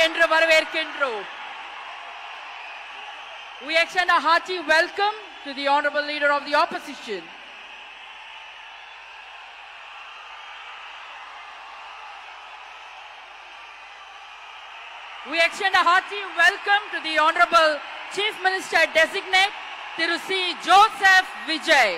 என்று வரவேற்கின்றோம். We extend a hearty welcome to the Honorable Leader of the Opposition. We extend a hearty welcome to the Honorable Chief Minister Designate, Thiru C. Joseph Vijay.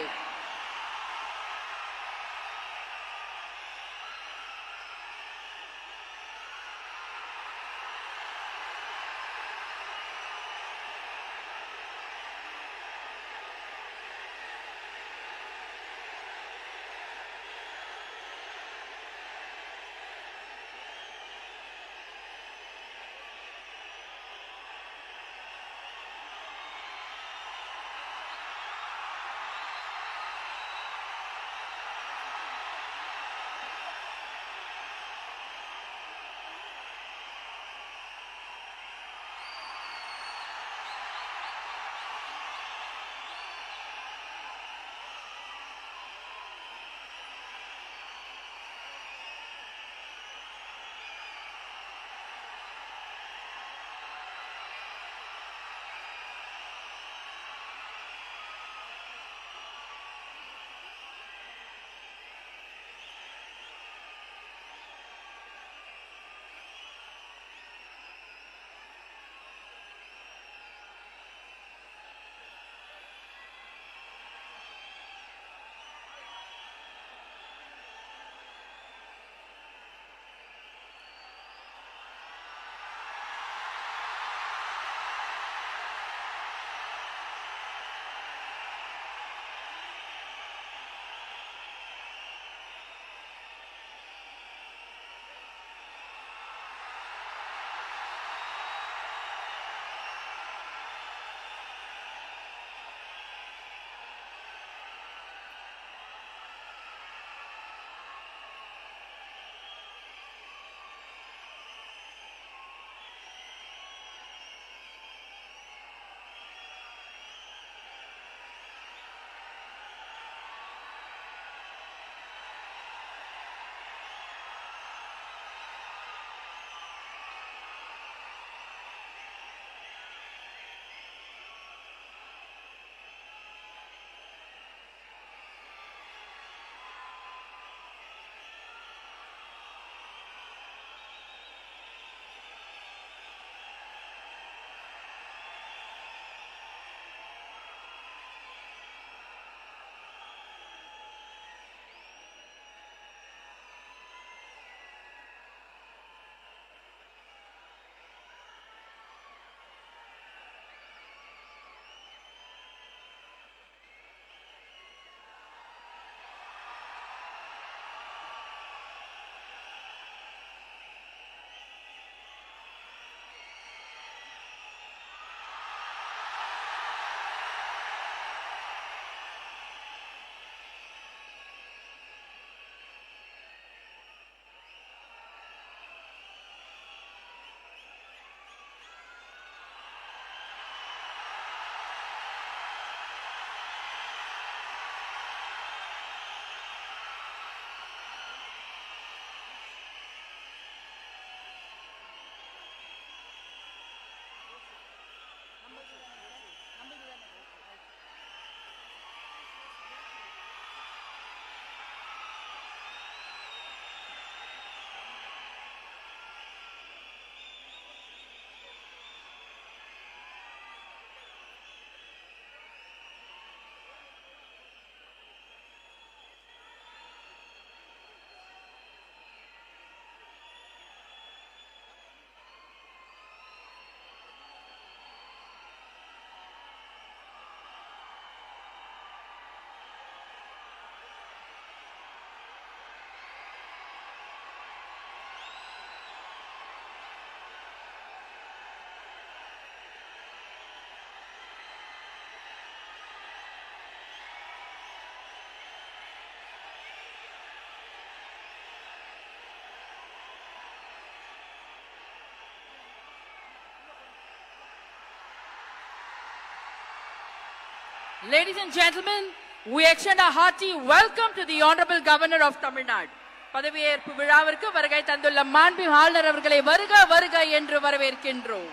Ladies and gentlemen, we extend a hearty welcome to the Honorable Governor of Tamil Nadu. பதவியேற்பு விழாவிற்கு வருகை தந்துள்ள மாண்புமிகு ஆளுநர் அவர்களை வருக வருக என்று வரவேற்கின்றோம்.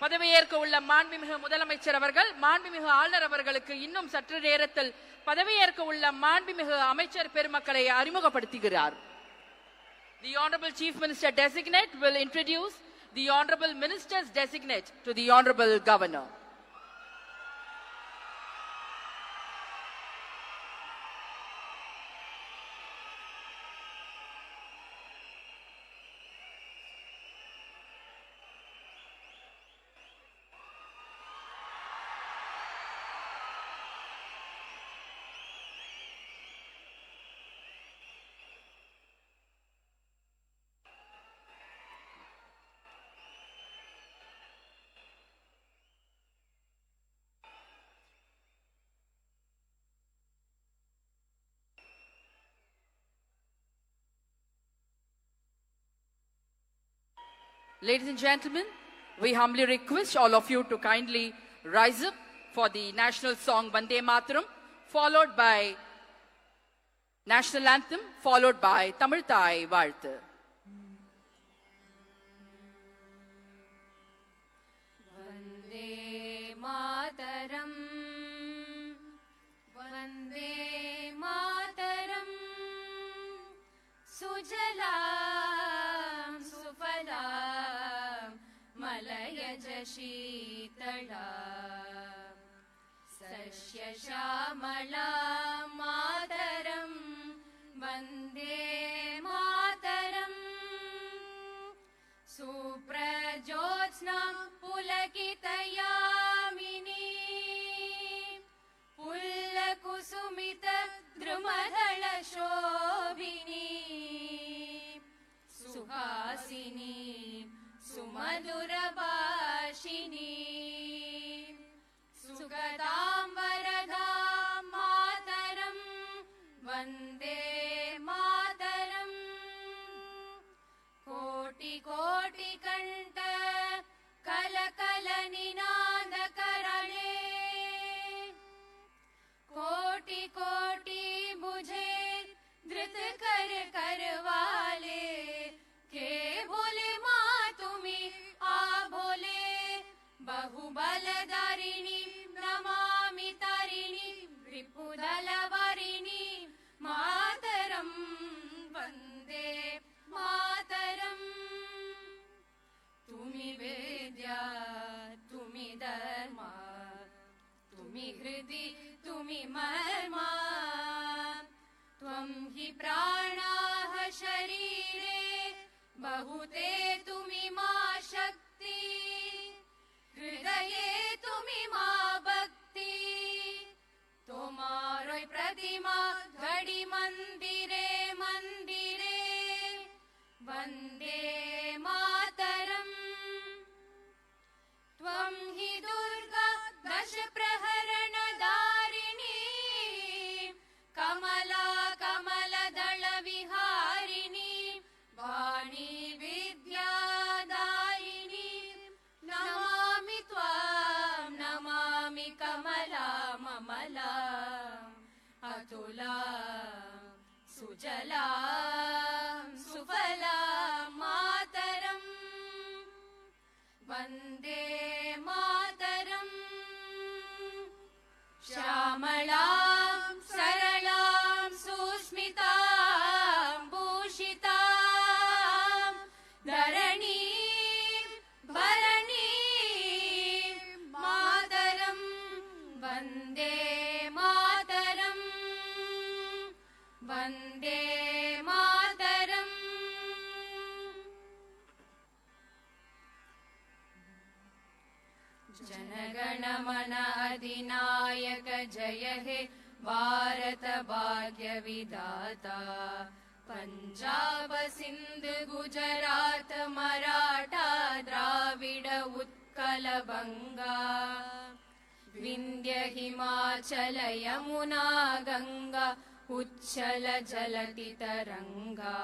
பதவியேற்க உள்ள மாண்புமிகு முதலமைச்சர் அவர்கள் மாண்புமிகு ஆளுநர் அவர்களுக்கு இன்னும் சற்று நேரத்தில் பதவியேற்க உள்ள மாண்புமிகு அமைச்சர் பெருமக்களை அறிமுகப்படுத்துகிறார். The Honorable Chief Minister Designate will introduce the Honorable Ministers Designate to the Honorable Governor. Ladies and gentlemen, we humbly request all of you to kindly rise up for the national song Vande Mataram, followed by national anthem, followed by Tamil Thai Vaalthu. Vande Mataram, Vande Mataram, Sujalam Sufalam Malayaj Sheetalam Sasya Shamalam Mataram Vande Mataram Suprajotsnam Pulakitayamini Pullakusumita Drumadhala Shobhini Suhasini Sumadura Bhashini Sugatam Varadam Mataram Vande Mataram Koti Koti Kanta Kala Kala Ninada Karale Koti Koti Bujhe Dhrit Kar Karwale Ke Bole Ma Tumi A Bole Bahubaladarini Namami Tarini Ripudalavarini Mataram Vande Mataram Tumi Vedya Tumi Dharma Tumi Hridi Tumi Marma Tvam hi pranaha sharire Bahute tumi ma shakti Hridaye tumi ma bhakti Tomaroi pratima ghadi mandire mandire Vande Mataram Tvam hi Durga dasha praharana darini Kamala Kamala Dala Viharini Vani Vidya Daini Namami Tvam Namami Kamala Mamala Atula Sujala Sufala Mataram Vande Mataram Shamalam Saralam Susmitam Bhushitam Dharani Bharani Mataram Vande Mataram Vande Mataram Jana Gana Mana अधिनायक जय हे भारत भाग्य विधाता पंजाब सिंध गुजरात मराठा द्राविड उत्कल बंगा विंध्य हिमाचल यमुना गंगा उच्छल जलति तरंगा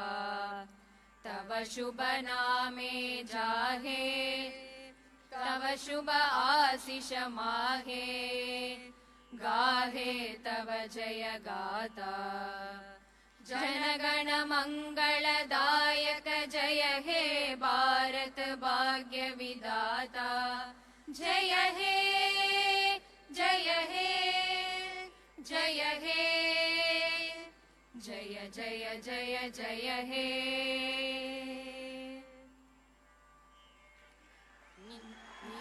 तव शुभ नामे जाहे तव शुभ आशिष माहे गाहे तव जय गाथा जनगण मंगलदायक जय हे भारत भाग्य विधाता जय हे जय हे जय हे जय जय जय जय हे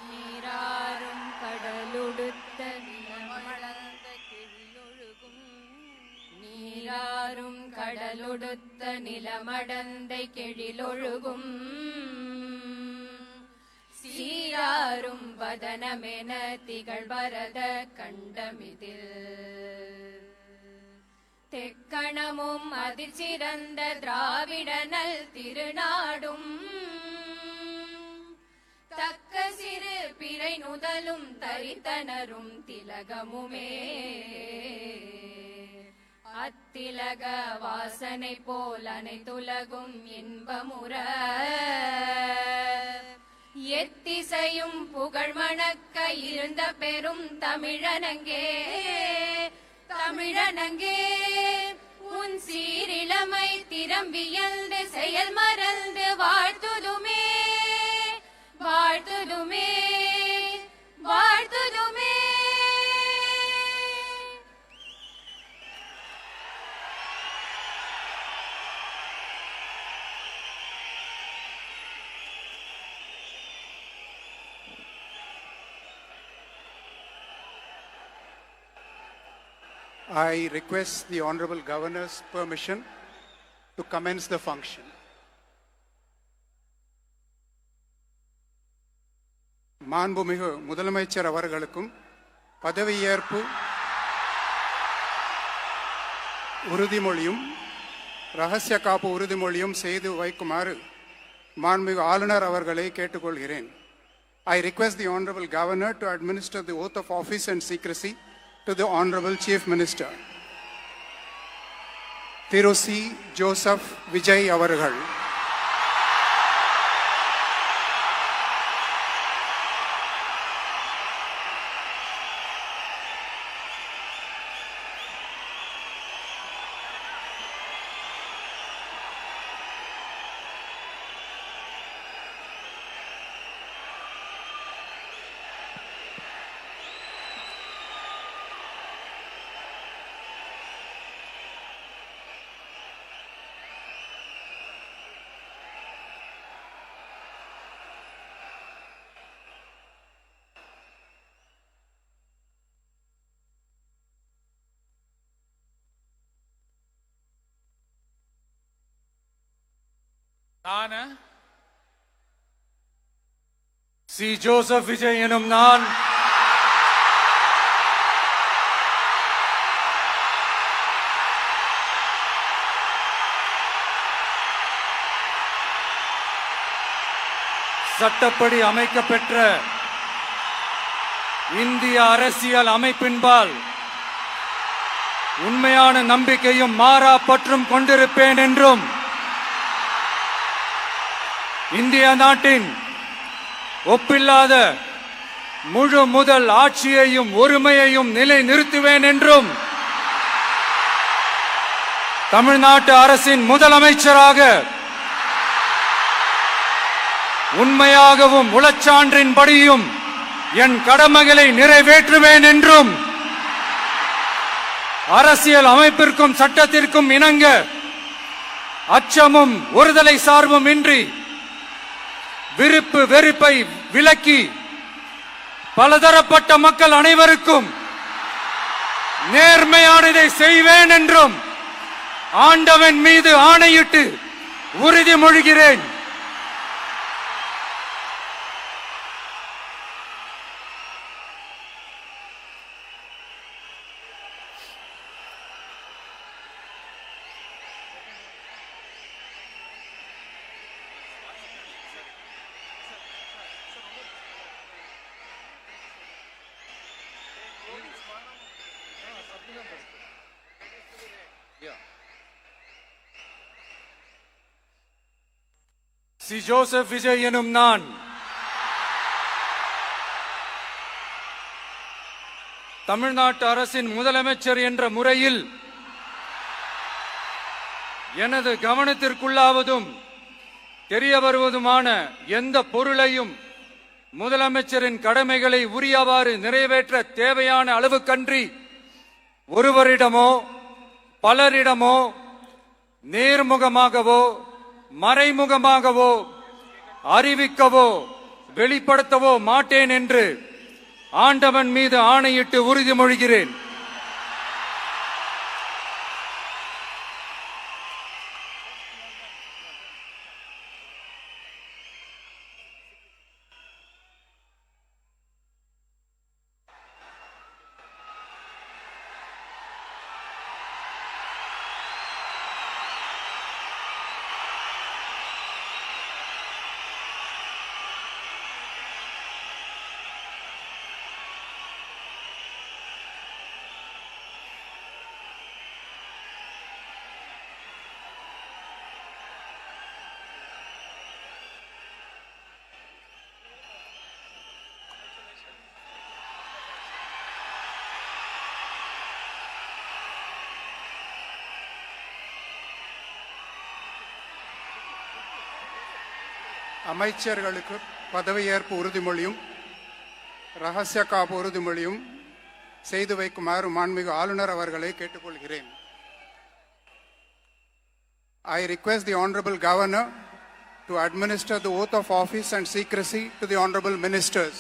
நீராறும் கடலுடுத்த நிலமளந்த கெழிலொழுகும் நீராறும் கடலுடுத்த நிலமடந்தை கெழிலொழுகும் சீராரும் வதனமென திகழ்வரத கண்டமிதில் தெக்கணமும் அதிர்ச்சிறந்த திராவிடனல் திருநாடும் தக்க சிறு பிறை நுதலும் தரித்தனரும் திலகமுமே அத்திலக வாசனை போல் அனைத்துலகும் இன்பமுற எத்திசையும் புகழ் மணக்க இருந்த பெரும் தமிழனங்கே தமிழனங்கே உன் சீரிழமை திறம்பியல்து செயல் மறந்து வாழ்த்துதுமே வாழ்த்துதுமே வாழ்த்துதுமே I request the Honorable Governor's permission to commence the function. மாண்புமிகு முதலமைச்சர் அவர்களுக்கும் பதவியேற்பு உறுதிமொழியும் ரகசிய காப்பு உறுதிமொழியும் செய்து வைக்குமாறு மாண்புமிகு ஆளுநர் அவர்களை கேட்டுக்கொள்கிறேன். I request the Honorable Governor to administer the oath of office and secrecy to the Honorable Chief Minister. Thiru C. Joseph Vijay அவர்கள். நான் சி ஜோசப் விஜய் எனும் நான் சட்டப்படி அமைக்கப்பெற்ற இந்திய அரசியல் அமைப்பின்பால் உண்மையான நம்பிக்கையும் மாறா பற்றும் கொண்டிருப்பேன் என்றும் இந்திய நாட்டின் ஒப்பில்லாத முழு முதல் ஆட்சியையும் ஒருமையையும் நிலைநிறுத்துவேன் என்றும் தமிழ்நாட்டு அரசின் முதலமைச்சராக உண்மையாகவும் உளச்சான்றின்படியும் என் கடமைகளை நிறைவேற்றுவேன் என்றும் அரசியல் அமைப்பிற்கும் சட்டத்திற்கும் இணங்க அச்சமும் ஒருதலை சார்பும் இன்றி விருப்பு வெறுப்பை விலக்கி பலதரப்பட்ட மக்கள் அனைவருக்கும் நேர்மையானதை செய்வேன் என்றும் ஆண்டவன் மீது ஆணையிட்டு உறுதிமொழிகிறேன். சி ஜோசப் விஜய் எனும் நான் தமிழ்நாட்டு அரசின் முதலமைச்சர் என்ற முறையில் எனது கவனத்திற்குள்ளாவதும் தெரிய வருவதுமான எந்த பொருளையும் முதலமைச்சரின் கடமைகளை உரியவாறு நிறைவேற்ற தேவையான அளவுக்கன்றி ஒருவரிடமோ பலரிடமோ நேர்முகமாகவோ மறைமுகமாகவோ அறிவிக்கவோ வெளிப்படுத்தவோ மாட்டேன் என்று ஆண்டவன் மீது ஆணையிட்டு உறுதிமொழிகிறேன். அமைச்சர்களுக்கு பதவியேற்பு உறுதிமொழியும் ரகசிய காப்பு உறுதிமொழியும் செய்து வைக்குமாறு மாண்புமிகு ஆளுநர் அவர்களை கேட்டுக்கொள்கிறேன். I request the Honorable Governor to administer the oath of office and secrecy to the Honorable Ministers.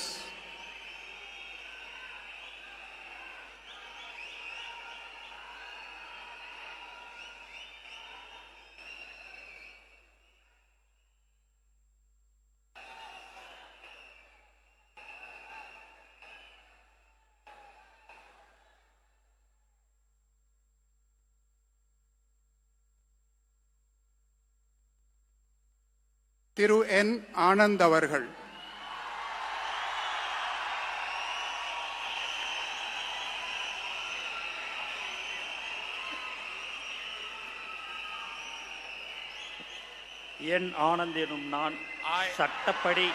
திரு என் ஆனந்த் அவர்கள். என் ஆனந்த் எனும் நான் சட்டப்படி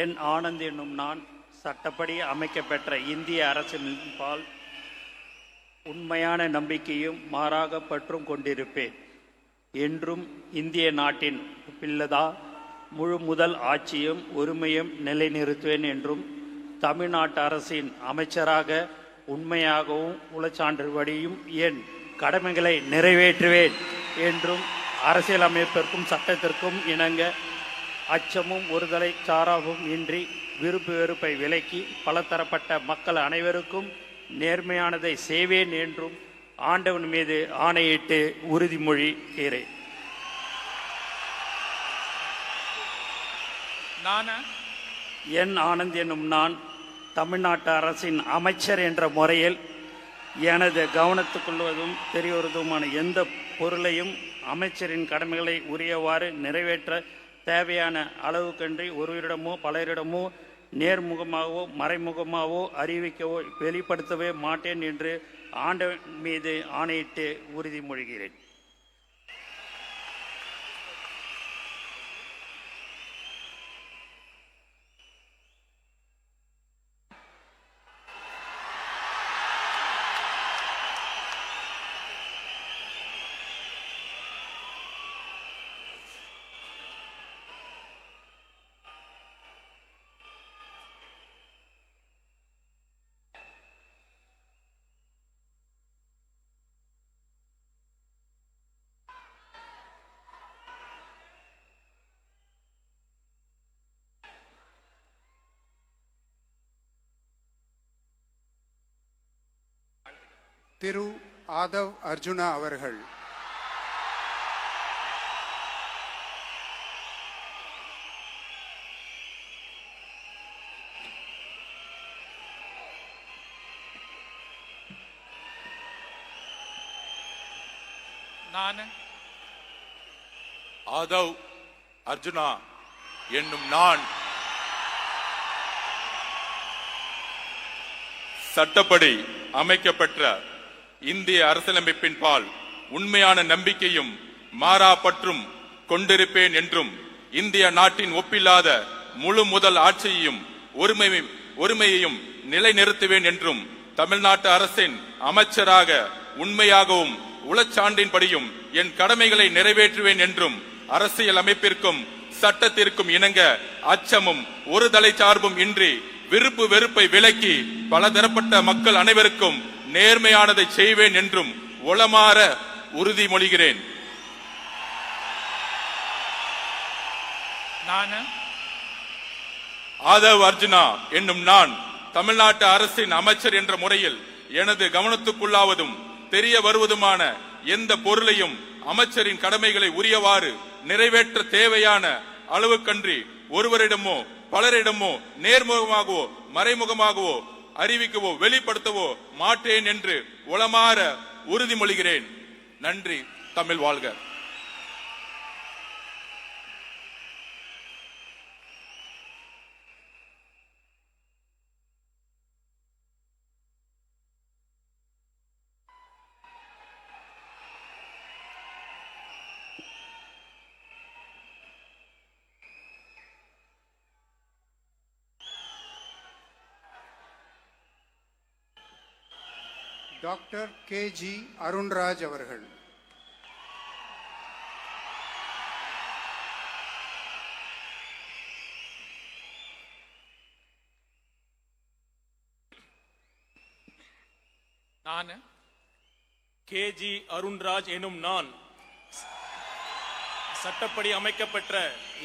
என் ஆனந்த் என்னும் நான் சட்டப்படி அமைக்கப்பெற்ற இந்திய அரசின்பால் உண்மையான நம்பிக்கையும் மாறாக பற்றும் கொண்டிருப்பேன். என்றும் இந்திய நாட்டின் பிள்ளதா முழு முதல் ஆட்சியும் உரிமையும் நிலைநிறுத்துவேன் என்றும் தமிழ்நாட்டு அரசின் அமைச்சராக உண்மையாகவும் உளச்சான்றுபடியும் என் கடமைகளை நிறைவேற்றுவேன் என்றும் அரசியலமைப்பிற்கும் சட்டத்திற்கும் இணங்க அச்சமும் ஒருதலை சாராவும் இன்றி விருப்பு வெறுப்பை விலக்கி பலதரப்பட்ட மக்கள் அனைவருக்கும் நேர்மையானதை செய்வேன் என்றும் ஆண்டவன் மீது ஆணையிட்டு உறுதிமொழிகிறேன். என் ஆனந்த் என்னும் நான் தமிழ்நாட்டு அரசின் அமைச்சர் என்ற முறையில் எனது கவனத்துக்குள்வதும் தெரியவதுமான எந்த பொருளையும் அமைச்சரின் கடமைகளை உரியவாறு நிறைவேற்ற தேவையான அளவுக்கன்றி ஒருவரிடமோ பலரிடமோ நேர்முகமாகவோ மறைமுகமாகவோ அறிவிக்கவோ வெளிப்படுத்தவே மாட்டேன் என்று ஆண்டவன் மீது ஆணையிட்டு உறுதிமொழிகிறேன். திரு ஆதவ் அர்ஜுனா அவர்கள். நான் ஆதவ் அர்ஜுனா என்னும் நான் சட்டப்படி அமைக்கப்பெற்ற இந்திய அரசியலமைப்பின் பால் உண்மையான நம்பிக்கையும் மாறா பற்றும் கொண்டிருப்பேன் என்றும் இந்திய நாட்டின் ஒப்பில்லாத முழு முதல் ஆட்சியையும் ஒருமையையும் நிலைநிறுத்துவேன் என்றும் தமிழ்நாட்டு அரசின் அமைச்சராக உண்மையாகவும் உளச்சான்றின்படியும் என் கடமைகளை நிறைவேற்றுவேன் என்றும் அரசியல் அமைப்பிற்கும் சட்டத்திற்கும் இணங்க அச்சமும் ஒரு தலை சார்பும் இன்றி விருப்பு வெறுப்பை விலக்கி பலதரப்பட்ட மக்கள் அனைவருக்கும் நேர்மையானதை செய்வேன் என்றும் உளமாற உறுதிமொழிகிறேன். ஆதவ் அர்ஜுனா என்னும் நான் தமிழ்நாட்டு அரசின் அமைச்சர் என்ற முறையில் எனது கவனத்துக்குள்ளாவதும் தெரிய வருவதுமான எந்த பொருளையும் அமைச்சரின் கடமைகளை உரியவாறு நிறைவேற்ற தேவையான அளவுக்கன்றி ஒருவரிடமோ பலரிடமோ நேர்முகமாகவோ மறைமுகமாகவோ அறிவிக்கவோ வெளிப்படுத்தவோ மாட்டேன் என்று உளமாற உறுதிமொழிகிறேன். நன்றி. தமிழ் வாழ்க. டாக்டர் கே.ஜி. அருண்ராஜ் அவர்கள். நான் கே.ஜி. அருண்ராஜ் எனும் நான் சட்டப்படி அமைக்கப்பெற்ற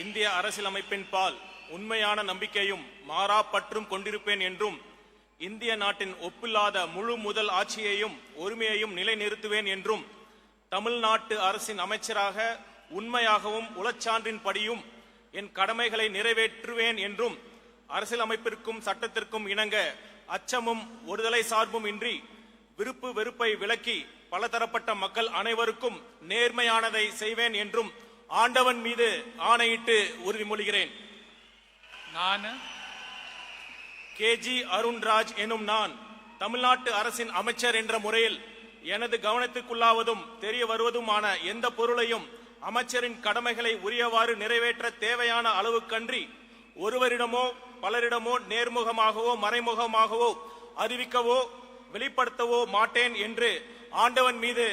இந்திய அரசியலமைப்பின் பால் உண்மையான நம்பிக்கையும் மாறா பற்றும் கொண்டிருப்பேன் என்றும் இந்திய நாட்டின் ஒப்பில்லாத முழு முதல் ஆட்சியையும் ஒருமையையும் நிலைநிறுத்துவேன் என்றும் தமிழ்நாட்டு அரசின் அமைச்சராக உண்மையாகவும் உளச்சான்றின்படியும் என் கடமைகளை நிறைவேற்றுவேன் என்றும் அரசியலமைப்பிற்கும் சட்டத்திற்கும் இணங்க அச்சமும் ஒருதலை சார்பும் இன்றி விருப்பு வெறுப்பை விலக்கி பலதரப்பட்ட மக்கள் அனைவருக்கும் நேர்மையானதை செய்வேன் என்றும் ஆண்டவன் மீது ஆணையிட்டு உறுதிமொழிகிறேன். நான் கே.ஜி. அருண்ராஜ் எனும் நான் தமிழ்நாட்டு அரசின் அமைச்சர் என்ற முறையில் எனது கவனத்துக்குள்ளாவதும் தெரிய வருவதுமான எந்த பொருளையும் அமைச்சரின் கடமைகளை உரியவாறு நிறைவேற்ற தேவையான அளவுக்கன்றி ஒருவரிடமோ பலரிடமோ நேர்முகமாகவோ மறைமுகமாகவோ அறிவிக்கவோ வெளிப்படுத்தவோ மாட்டேன் என்று ஆண்டவன் மீது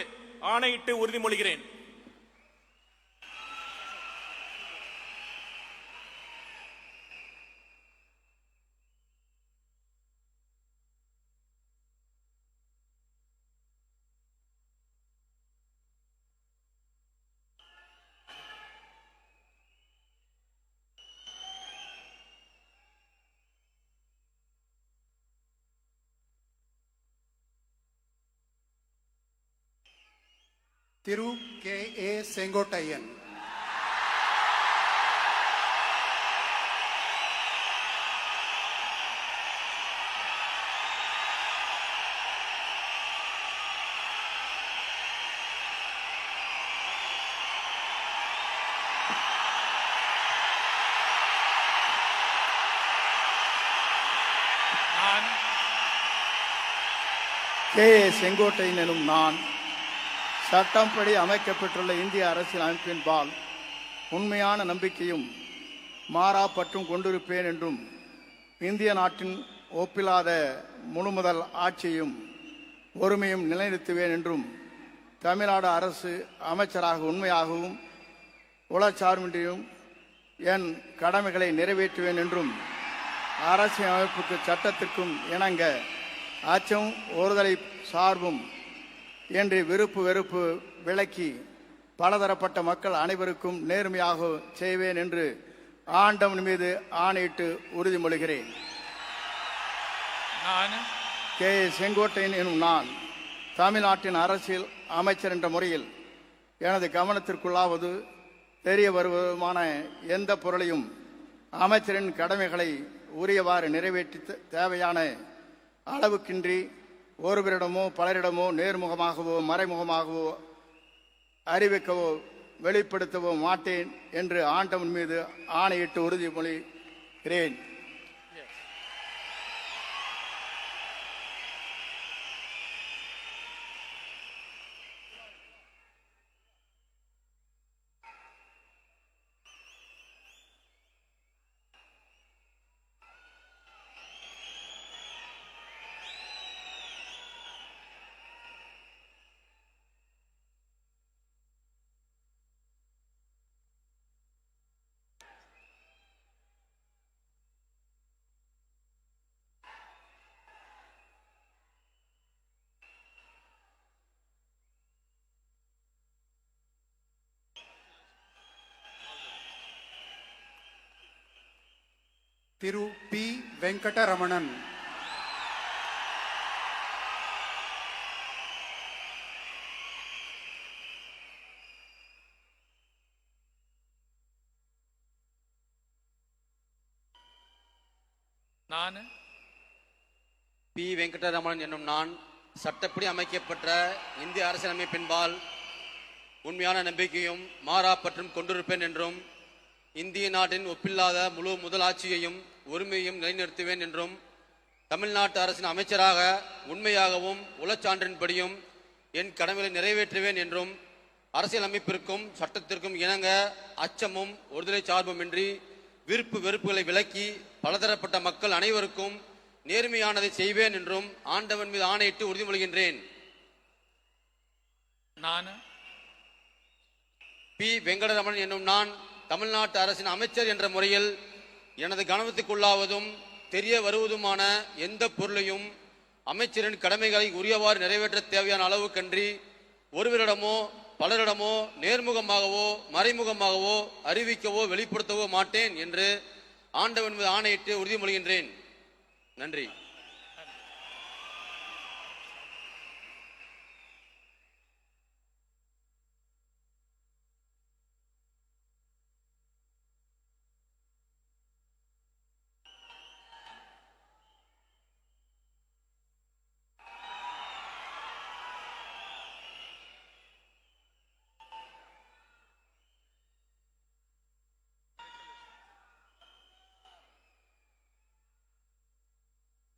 ஆணையிட்டு உறுதிமொழிகிறேன். திரு கே.ஏ. செங்கோட்டையன். கே.ஏ. செங்கோட்டையன் எனும் நான் சட்டப்படி அமைக்கப்பட்டுள்ள இந்திய அரசியல் அமைப்பின் பால் உண்மையான நம்பிக்கையும் மாறா பற்றும் கொண்டிருப்பேன் என்றும் இந்திய நாட்டின் ஒப்பில்லாத முழுமுதல் ஆட்சியும் ஒருமையும் நிலைநிறுத்துவேன் என்றும் தமிழ்நாடு அரசு அமைச்சராக உண்மையாகவும் உளச்சார்பின்றியும் என் கடமைகளை நிறைவேற்றுவேன் என்றும் அரசியல் அமைப்புக்கு சட்டத்திற்கும் இணங்க அச்சம் ஒருதலை சார்பும் என்று விருப்பு வெறுப்பு விலக்கி பலதரப்பட்ட மக்கள் அனைவருக்கும் நேர்மையாக செய்வேன் என்று ஆண்டவன் மீது ஆணையிட்டு உறுதிமொழிகிறேன். நான் கே.ஏ. செங்கோட்டையன் எனும் நான் தமிழ்நாட்டின் அரசியல் அமைச்சர் என்ற முறையில் எனது கவனத்திற்குள்ளாவது தெரிய வருவதுமான எந்த பொருளையும் அமைச்சரின் கடமைகளை உரியவாறு நிறைவேற்றி தேவையான அளவுக்கின்றி ஒருவரிடமோ பலரிடமோ நேர்முகமாகவோ மறைமுகமாகவோ அறிவிக்கவோ வெளிப்படுத்தவோ மாட்டேன் என்று ஆண்டவன் மீது ஆணையிட்டு உறுதிமொழிகிறேன். திரு பி வெங்கடரமணன், நான் பி வெங்கடரமணன் என்னும் நான் சட்டப்படி அமைக்கப்பட்ட இந்திய அரசியலமைப்பின்பால் உண்மையான நம்பிக்கையும் மாறா பற்றும் கொண்டிருப்பேன் என்றும் இந்திய நாட்டின் ஒப்பில்லாத முழு முதல் ஆட்சியையும் உரிமையையும் நிலைநிறுத்துவேன் என்றும் தமிழ்நாட்டு அரசின் அமைச்சராக உண்மையாகவும் உளச்சான்றின்படியும் என் கடமைகளை நிறைவேற்றுவேன் என்றும் அரசியலமைப்பிற்கும் சட்டத்திற்கும் இணங்க அச்சமும் ஒருதலை சார்புமின்றி விருப்பு வெறுப்புகளை விலக்கி பலதரப்பட்ட மக்கள் அனைவருக்கும் நேர்மையானதை செய்வேன் என்றும் ஆண்டவன் மீது ஆணையிட்டு உறுதிமொழிகின்றேன். நான் பி வெங்கடரமணன் என்னும் நான் தமிழ்நாட்டு அரசின் அமைச்சர் என்ற முறையில் எனது கவனத்துக்குள்ளாவதும் தெரிய வருவதுமான எந்த பொருளையும் அமைச்சரின் கடமைகளை உரியவாறு நிறைவேற்ற தேவையான அளவுக்கன்றி ஒருவரிடமோ பலரிடமோ நேர்முகமாகவோ மறைமுகமாகவோ அறிவிக்கவோ வெளிப்படுத்தவோ மாட்டேன் என்று ஆண்டவன் மீது ஆணையிட்டு உறுதிமொழிகின்றேன். நன்றி.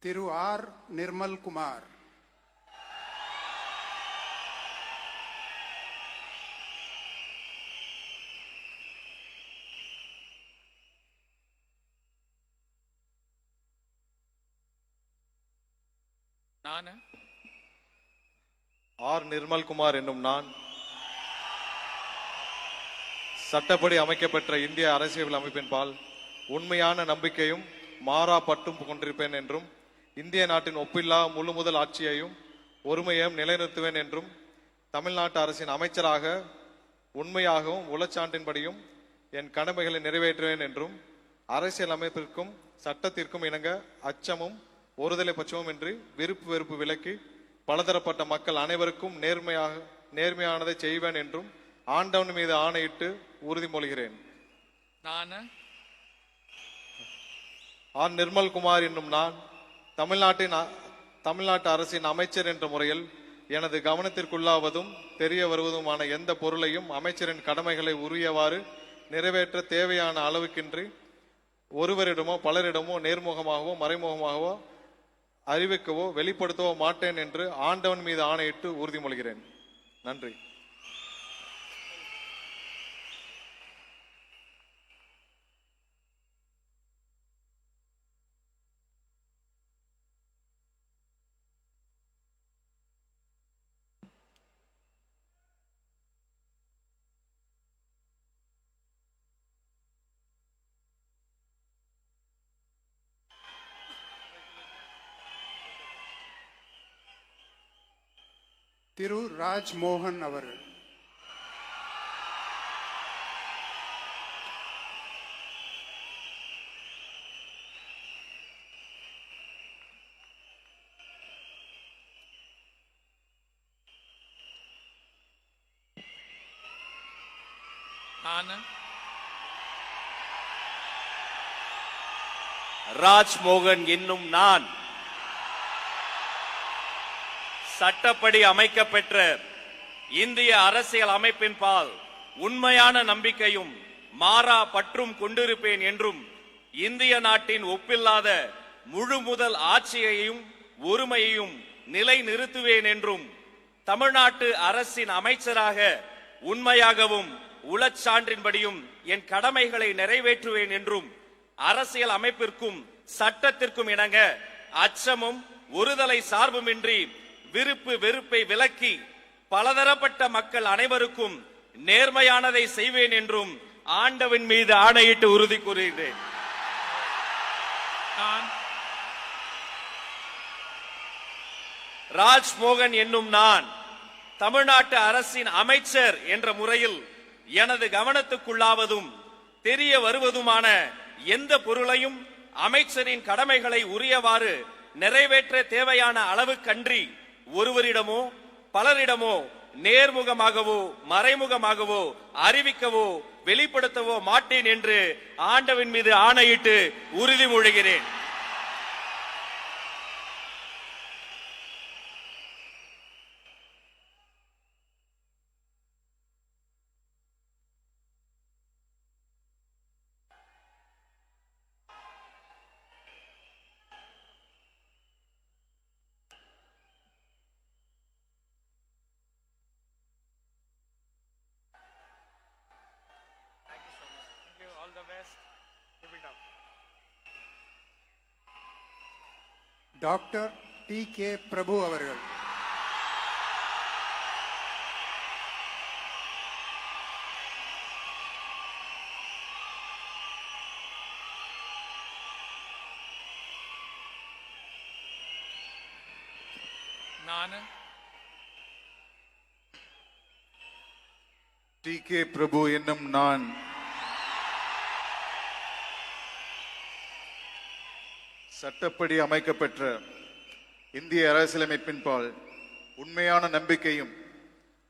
திரு ஆர் நிர்மல் குமார், நான் ஆர் நிர்மல்குமார் என்னும் நான் சட்டப்படி அமைக்கப்பெற்ற இந்திய அரசியல் அமைப்பின்பால் உண்மையான நம்பிக்கையும் மாறா பற்றும் கொண்டிருப்பேன் என்றும் இந்திய நாட்டின் ஒப்பில்லா முழு முதல் ஆட்சியையும் ஒருமையையும் நிலைநிறுத்துவேன் என்றும் தமிழ்நாட்டு அரசின் அமைச்சராக உண்மையாகவும் உளச்சான்றின்படியும் என் கடமைகளை நிறைவேற்றுவேன் என்றும் அரசியல் அமைப்பிற்கும் சட்டத்திற்கும் இணங்க அச்சமும் ஒருதலை பட்சமுமின்றி விருப்பு வெறுப்பு விலக்கி பலதரப்பட்ட மக்கள் அனைவருக்கும் நேர்மையானதை செய்வேன் என்றும் ஆண்டவன் மீது ஆணையிட்டு உறுதிமொழிகிறேன். நான் ஆர் நிர்மல்குமார் என்னும் நான் தமிழ்நாட்டு அரசின் அமைச்சர் என்ற முறையில் எனது கவனத்திற்குள்ளாவதும் தெரிய வருவதுமான எந்த பொருளையும் அமைச்சரின் கடமைகளை உரியவாறு நிறைவேற்ற தேவையான அளவுக்கின்றி ஒருவரிடமோ பலரிடமோ நேர்முகமாகவோ மறைமுகமாகவோ அறிவிக்கவோ வெளிப்படுத்தவோ மாட்டேன் என்று ஆண்டவன் மீது ஆணையிட்டு உறுதிமொழிகிறேன். நன்றி. திரு ராஜ்மோகன் அவர்கள், நான் ராஜ்மோகன் என்னும் நான் சட்டப்படி அமைக்கப்பெற்ற இந்திய அரசியல் அமைப்பின்பால் உண்மையான நம்பிக்கையும் மாறா பற்றும் கொண்டிருப்பேன் என்றும் இந்திய நாட்டின் ஒப்பில்லாத முழு முதல் ஆட்சியையும் ஒருமையையும் நிலை நிறுத்துவேன் என்றும் தமிழ்நாட்டு அரசின் அமைச்சராக உண்மையாகவும் உளச்சான்றின்படியும் என் கடமைகளை நிறைவேற்றுவேன் என்றும் அரசியல் அமைப்பிற்கும் சட்டத்திற்கும் இணங்க அச்சமும் ஒருதலை சார்புமின்றி விருப்பு வெறுப்பை விலக்கி பலதரப்பட்ட மக்கள் அனைவருக்கும் நேர்மையானதை செய்வேன் என்றும் ஆண்டவன் மீது ஆணையிட்டு உறுதி கூறுகிறேன். நான் ராஜ்மோகன் என்னும் நான் தமிழ்நாட்டு அரசின் அமைச்சர் என்ற முறையில் எனது கவனத்துக்குள்ளாவதும் தெரிய வருவதுமான எந்த பொருளையும் அமைச்சரின் கடமைகளை உரியவாறு நிறைவேற்ற தேவையான அளவுக்கன்றி ஒருவரிடமோ பலரிடமோ நேர்முகமாகவோ மறைமுகமாகவோ அறிவிக்கவோ வெளிப்படுத்தவோ மாட்டேன் என்று ஆண்டவன் மீது ஆணையிட்டு உறுதிமொழிகிறேன். Doctor DK. பிரபு அவர்கள். நான் டி.கே. பிரபு என்னும் நான் சட்டப்படி அமைக்கப்பெற்ற இந்திய அரசியலமைப்பின்பால் உண்மையான நம்பிக்கையும்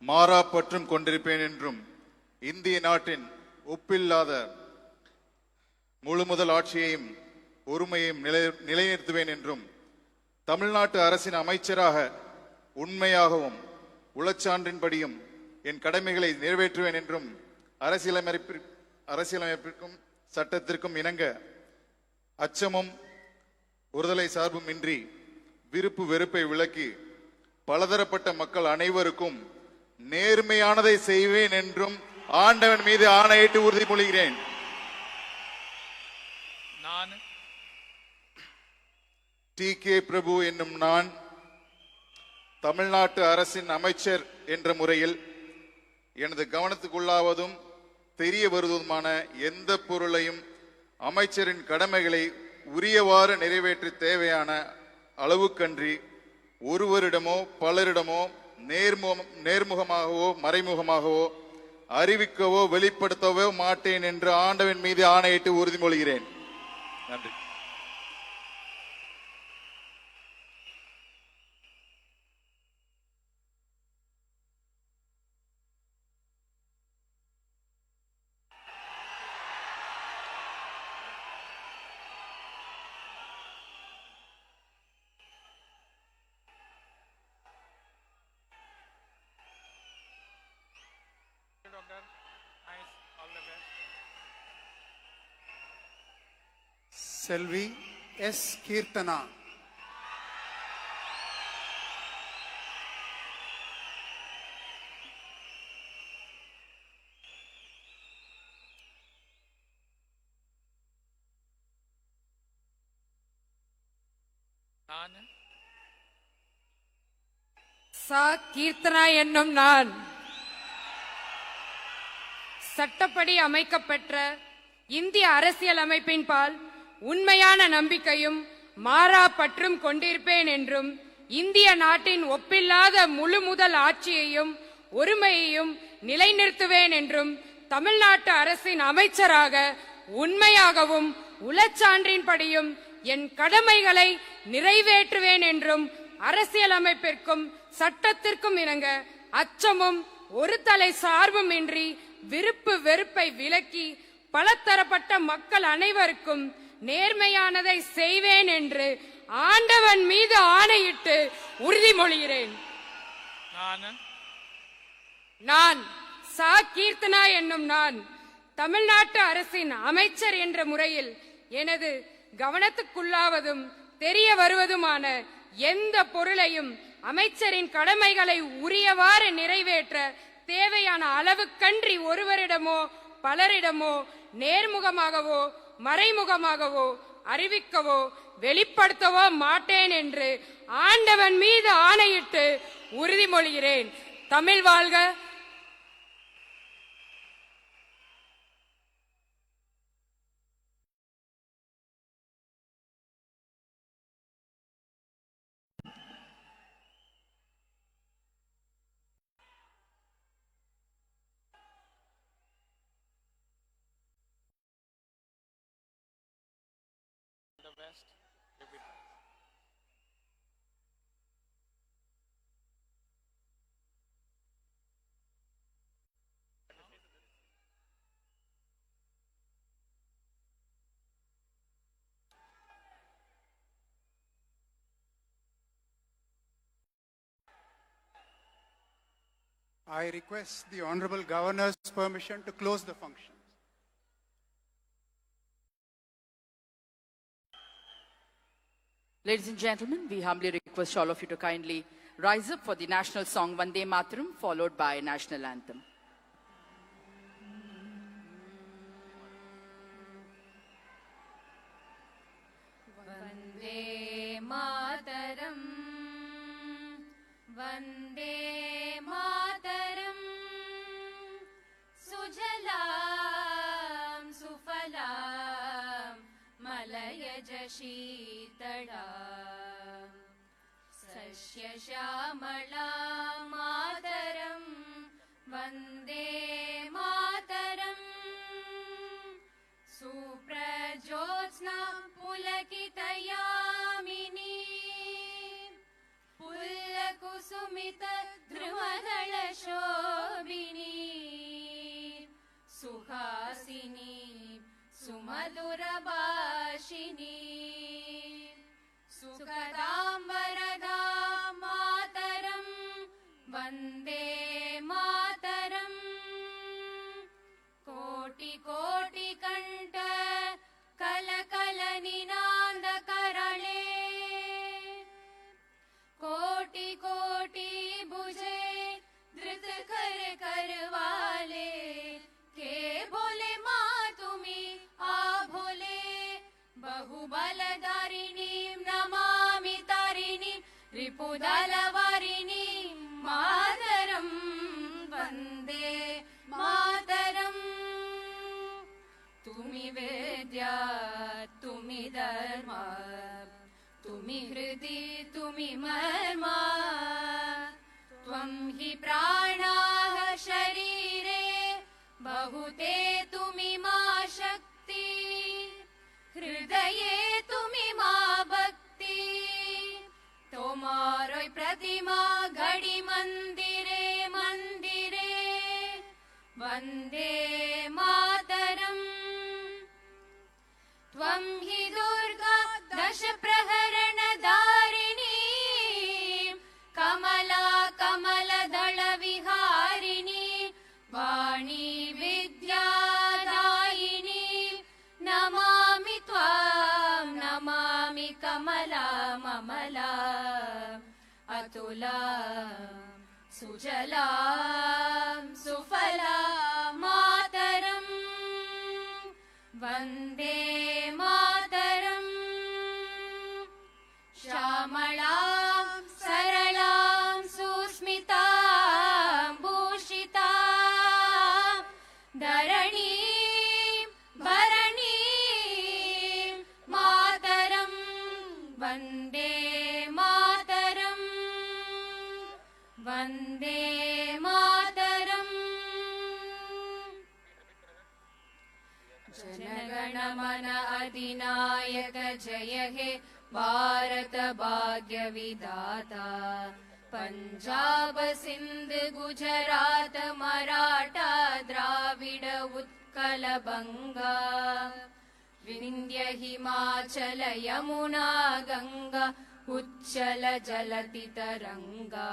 மாறா பற்றும் கொண்டிருப்பேன் என்றும் இந்திய நாட்டின் ஒப்பில்லாத முழுமுதல் ஆட்சியையும் ஒருமையையும் நிலைநிறுத்துவேன் என்றும் தமிழ்நாட்டு அரசின் அமைச்சராக உண்மையாகவும் உளச்சான்றின்படியும் என் கடமைகளை நிறைவேற்றுவேன் என்றும் அரசியலமைப்பிற்கும் சட்டத்திற்கும் இணங்க அச்சமும் ஒருதலை சார்பும் இன்றி விருப்பு வெறுப்பை விலக்கி பலதரப்பட்ட மக்கள் அனைவருக்கும் நேர்மையானதை செய்வேன் என்றும் ஆண்டவன் மீது ஆணையிட்டு உறுதிமொழிகிறேன். நான் டி.கே. பிரபு என்னும் நான் தமிழ்நாட்டு அரசின் அமைச்சர் என்ற முறையில் எனது கவனத்துக்குள்ளாவதும் தெரிய வருவதுமான எந்த பொருளையும் அமைச்சரின் கடமைகளை உரியவாறு நிறைவேற்ற தேவையான அளவுக்கன்றி ஒருவரிடமோ பலரிடமோ நேர்முகமாகவோ மறைமுகமாகவோ அறிவிக்கவோ வெளிப்படுத்தவோ மாட்டேன் என்று ஆண்டவன் மீது ஆணையிட்டு உறுதிமொழிகிறேன். நன்றி. செல்வி எஸ். கீர்த்தனா. நான் சா. கீர்த்தனா என்னும் நான் சட்டப்படி அமைக்கப்பெற்ற இந்திய அரசியலமைப்பின்பால் உண்மையான நம்பிக்கையும் மாறா பற்றும் கொண்டிருப்பேன் என்றும் இந்திய நாட்டின் ஒப்பில்லாத முழுமுதல் ஆட்சியையும் ஒருமையையும் நிலைநிறுத்துவேன் என்றும் தமிழ்நாட்டு அரசின் அமைச்சராக உண்மையாகவும் உளச்சான்றின்படியும் என் கடமைகளை நிறைவேற்றுவேன் என்றும் அரசியலமைப்பிற்கும் சட்டத்திற்கும் இணங்க அச்சமும் ஒரு தலை சார்பும் இன்றி விருப்பு வெறுப்பை விலக்கி பலதரப்பட்ட மக்கள் அனைவருக்கும் நேர்மையானதை செய்வேன் என்று ஆண்டவன் மீது ஆணையிட்டு உறுதிமொழிகிறேன். நான் சா. கீர்த்தனா என்னும் நான் தமிழ்நாட்டு அரசின் அமைச்சர் என்ற முறையில் எனது கவனத்துக்குள்ளாவதும் தெரிய வருவதுமான எந்த பொருளையும் அமைச்சரின் கடமைகளை உரியவாறு நிறைவேற்ற தேவையான அளவுக்கன்றி ஒருவரிடமோ பலரிடமோ நேர்முகமாகவோ மறைமுகமாகவோ அறிவிக்கவோ வெளிப்படுத்தவோ மாட்டேன் என்று ஆண்டவன் மீது ஆணையிட்டு உறுதிமொழிகிறேன். தமிழ் வாழ்க. I request the Honorable Governor's permission to close the function. Ladies and gentlemen, we humbly request all of you to kindly rise up for the national song Vande Mataram, followed by national anthem. Vande Mataram, Vande Mataram, Sujalam Sufalam, Malayaj Sheetalam, Sasya Shyamalam Mataram, Vande Mataram, Suprajyotsna Pulakitayamini, Pullakusumita Dhrumadala Shobhini, Suhasini Sumadura Bhashini, Sukadambarada Mataram, Vande Mataram, Koti Koti Kanta Kalakala Ninanda Karale, Koti Koti Buje Dhrit Kar Karwale, Ke Bole Ma Tumi Abhole, Bahubaladarini Namami Tarini, Ripudalavarini Mataram, Vande Mataram. Tumi Vidya, Tumi Dharma, Tumi Hridi, Tumi Marma, Tvam hi Pranaha Sharire, Bahute Tumi Ma Shakti, Hridaye Tumi Ma Bhakti, Tomaroi Pratima Gadi Mandire Mandire, Vande Mataram. Tvam hi Durga Dasha Praharana Dharini, Kamala Kamala Dala Viharini, Vani Vidya Dayini, Namami Tvam, Namami Kamala Mamala, Atula Sujalam Sufala Mataram, Vande Mataram, Shamalam Saralam Susmitam Bhushitam, Dharanim Bharanim Mataram, Vande Mataram, Vande Mataram. Janagana Mana Adinayaka Jaya He Bharat Bhagya Vidata, Punjab Sindh Gujarat Maratha Dravida Utkala Banga, Vindhya Himachala Yamuna Ganga, Uchchala Jalati Taranga,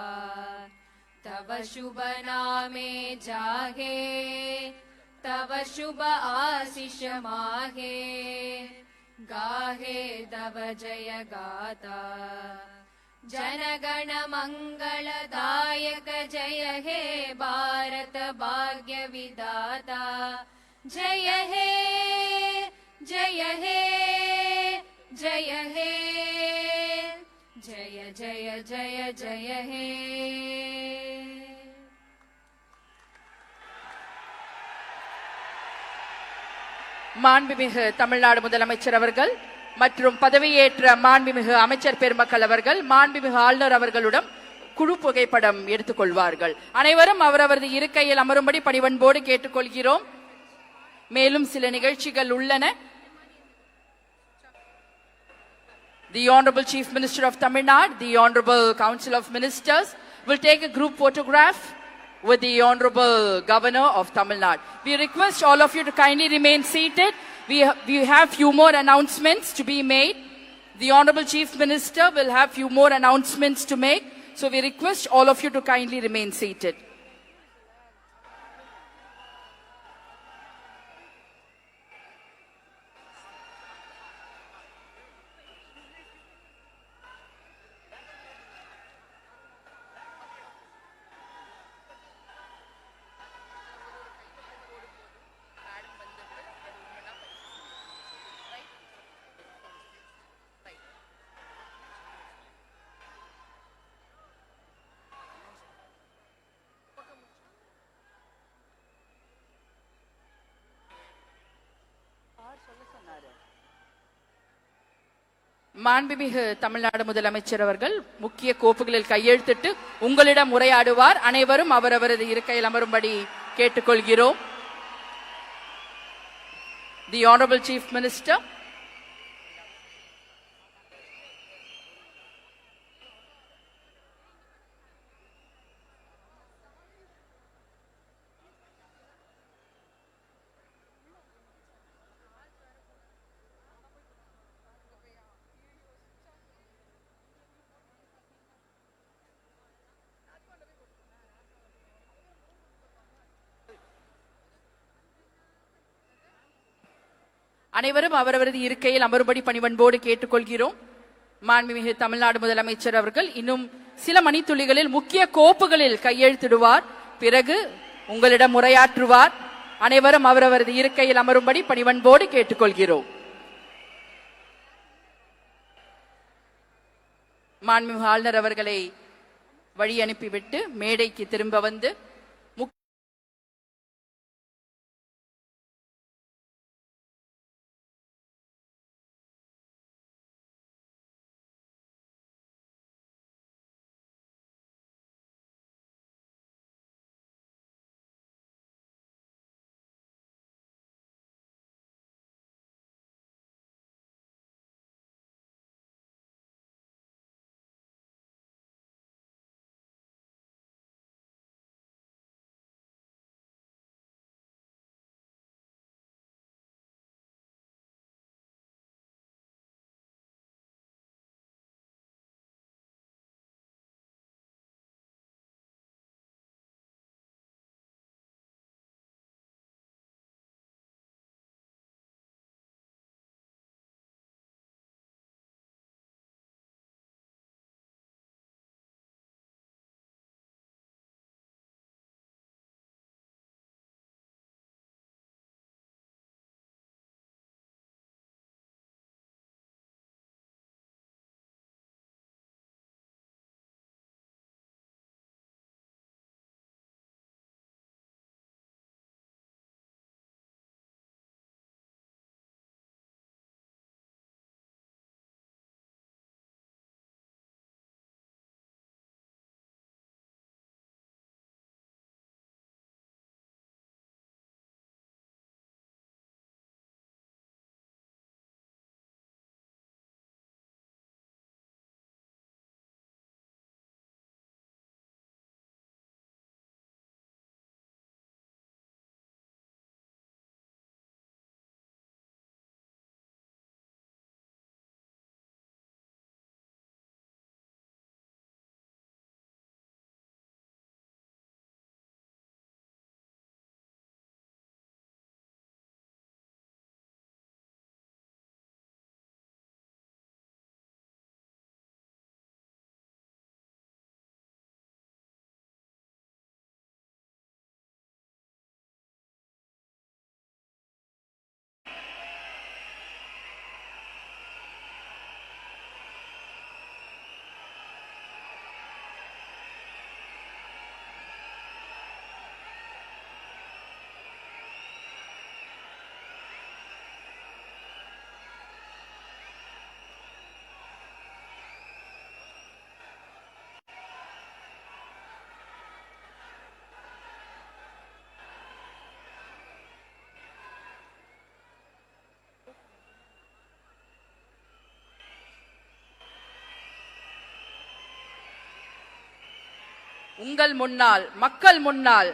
Tava Shubha Name Jage, Tava Shubha Ashish Mahe, Gahe Tava Jaya Gata, Janagana Mangala Dayaka Jaya He Bharat Bhagya Vidata, Jaya He, Jaya He, Jaya He, Jaya Jaya Jaya Jaya He. மாண்புமிகு தமிழ்நாடு முதலமைச்சர் அவர்கள் மற்றும் பதவியேற்ற மாண்புமிகு அமைச்சர் பெருமக்கள் அவர்கள் மாண்புமிகு ஆளுநர் அவர்களுடன் குழு புகைப்படம் எடுத்துக்கொள்வார்கள். அனைவரும் அவரவரது இருக்கையில் அமரும்படி பணிவன்போடு கேட்டுக்கொள்கிறோம். மேலும் சில நிகழ்ச்சிகள் உள்ளன. the Honorable Chief Minister of Tamil Nadu, the Honorable Council of Ministers will take a group photograph with the Honorable Governor of Tamil Nadu. We request all of you to kindly remain seated. We have few more announcements to be made. The Honorable Chief Minister will have few more announcements to make. So we request all of you to kindly remain seated. மாண்புமிகு தமிழ்நாடு முதலமைச்சர் அவர்கள் முக்கிய கோப்புகளில் கையெழுத்திட்டு உங்களிடம் உரையாடுவார். அனைவரும் அவரவரது இருக்கையில் அமரும்படி கேட்டுக்கொள்கிறோம். The Honorable Chief Minister. அனைவரும் அவரவரது இருக்கையில் அமரும்படி பணிவன்போடு கேட்டுக்கொள்கிறோம். மாண்புமிகு தமிழ்நாடு முதலமைச்சர் அவர்கள் இன்னும் சில மணித்துளிகளில் முக்கிய கோப்புகளில் கையெழுத்திடுவார். பிறகு உங்களிடம் உரையாற்றுவார். அனைவரும் அவரவரது இருக்கையில் அமரும்படி பணிவன்போடு கேட்டுக்கொள்கிறோம். மாண்புமிகு ஆளுநர் அவர்களை வழி அனுப்பிவிட்டு மேடைக்கு திரும்ப வந்து உங்கள் முன்னால், மக்கள் முன்னால்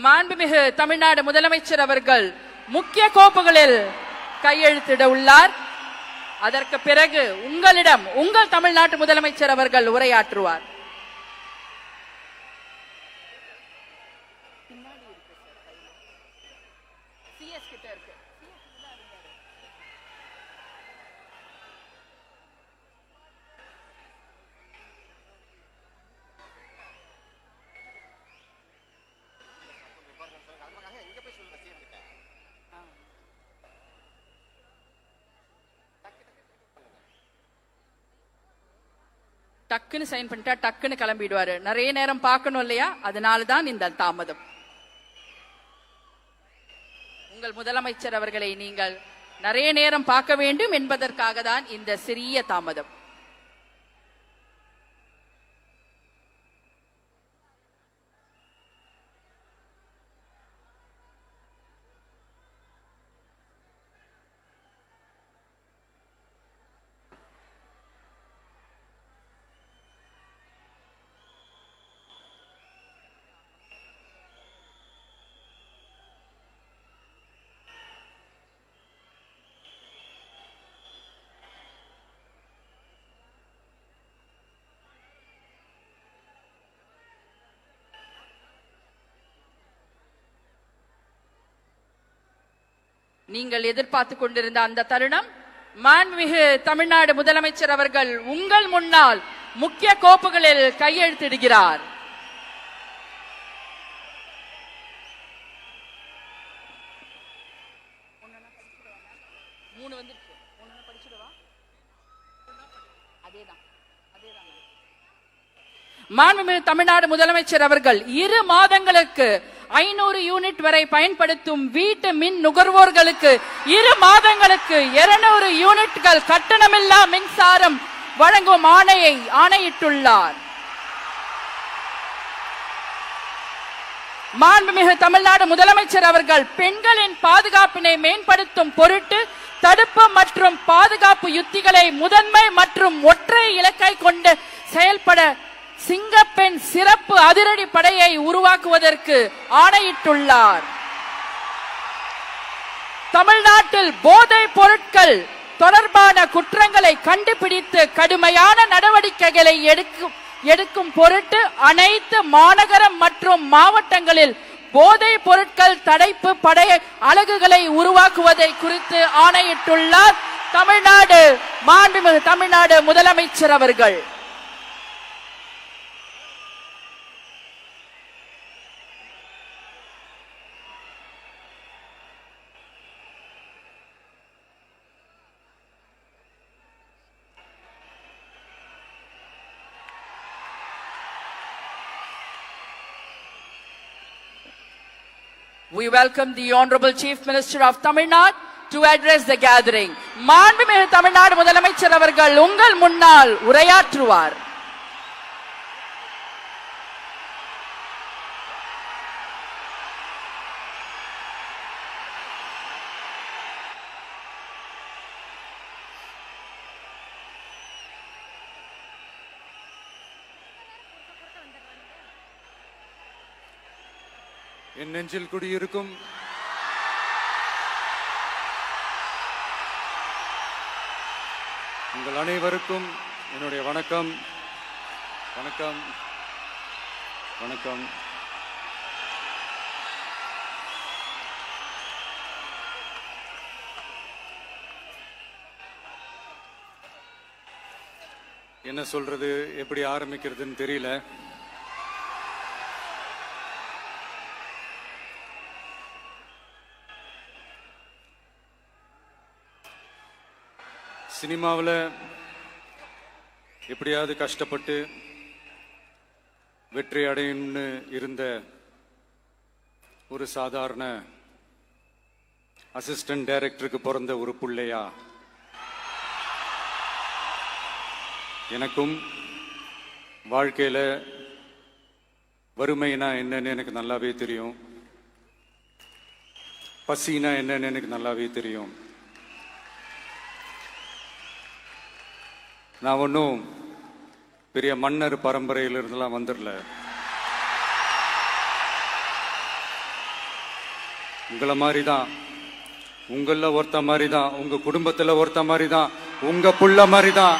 மாண்புமிகு தமிழ்நாடு முதலமைச்சர் அவர்கள் முக்கிய கோப்புகளில் கையெழுத்திட உள்ளார். அதற்கு பிறகு உங்களிடம் உங்கள் தமிழ்நாட்டு முதலமைச்சர் அவர்கள் உரையாற்றுவார். டக்குன்னு சைன் பண்ணிட்டா டக்குன்னு கிளம்பிடுவாரு. நிறைய நேரம் பார்க்கணும் இல்லையா, அதனாலதான் இந்த தாமதம். உங்கள் முதலமைச்சர் அவர்களை நீங்கள் நிறைய நேரம் பார்க்க வேண்டும் என்பதற்காக தான் இந்த சிறிய தாமதம். நீங்கள் எதிர்பார்த்து கொண்டிருந்த அந்த தருணம், மாண்புமிகு தமிழ்நாடு முதலமைச்சர் அவர்கள் உங்கள் முன்னால் முக்கிய கோப்புகளில் கையெழுத்திடுகிறார். மாண்புமிகு தமிழ்நாடு முதலமைச்சர் அவர்கள் 2 மாதங்களுக்கு 500 யூனிட் வரை பயன்படுத்தும் வீட்டு மின் நுகர்வோர்களுக்கு 2 மாதங்களுக்கு 200 யூனிட்கள் கட்டணமில்லா மின்சாரம் வழங்கும் ஆணையிட்டுள்ளார். மாண்புமிகு தமிழ்நாடு முதலமைச்சர் அவர்கள் பெண்களின் பாதுகாப்பினை மேம்படுத்தும் பொருட்டு தடுப்பு மற்றும் பாதுகாப்பு யுத்திகளை முதன்மை மற்றும் ஒற்றை இலக்கை கொண்டு செயல்பட சிங்கப்பெண் சிறப்பு அதிரடி படையை உருவாக்குவதற்கு ஆணையிட்டுள்ளார். தமிழ்நாட்டில் போதைப் பொருட்கள் தொடர்பான குற்றங்களை கண்டுபிடித்து கடுமையான நடவடிக்கைகளை எடுக்கும் பொருட்டு அனைத்து மாநகரம் மற்றும் மாவட்டங்களில் போதைப் பொருட்கள் தடுப்பு படை அலகுகளை உருவாக்குவதை குறித்து ஆணையிட்டுள்ளார் மாண்புமிகு தமிழ்நாடு முதலமைச்சர் அவர்கள். We welcome the Honorable Chief Minister of Tamil Nadu to address the gathering. மாண்புமிகு தமிழ்நாடு முதலமைச்சர் அவர்கள் உங்கள் முன்னால் உரையாற்றுவார். என் நெஞ்சில் குடியிருக்கும் உங்கள் அனைவருக்கும் என்னுடைய வணக்கம். வணக்கம் வணக்கம். என்ன சொல்றது, எப்படி ஆரம்பிக்கிறதுன்னு தெரியல. சினிமாவில் எப்படியாவது கஷ்டப்பட்டு வெற்றி அடையணும்னு இருந்த ஒரு சாதாரண அசிஸ்டன்ட் டைரக்டருக்கு பிறந்த ஒரு பிள்ளையா எனக்கும் வாழ்க்கையில் வறுமைனா என்னன்னு எனக்கு நல்லாவே தெரியும், பசினா என்னன்னு எனக்கு நல்லாவே தெரியும். நான் ஒன்றும் பெரிய மன்னர் பரம்பரையிலிருந்துலாம் வந்துடல. உங்களை மாதிரி தான், உங்கள ஒருத்த மாதிரி தான், உங்க குடும்பத்துல ஒருத்த மாதிரி தான், உங்க புள்ள மாதிரி தான்,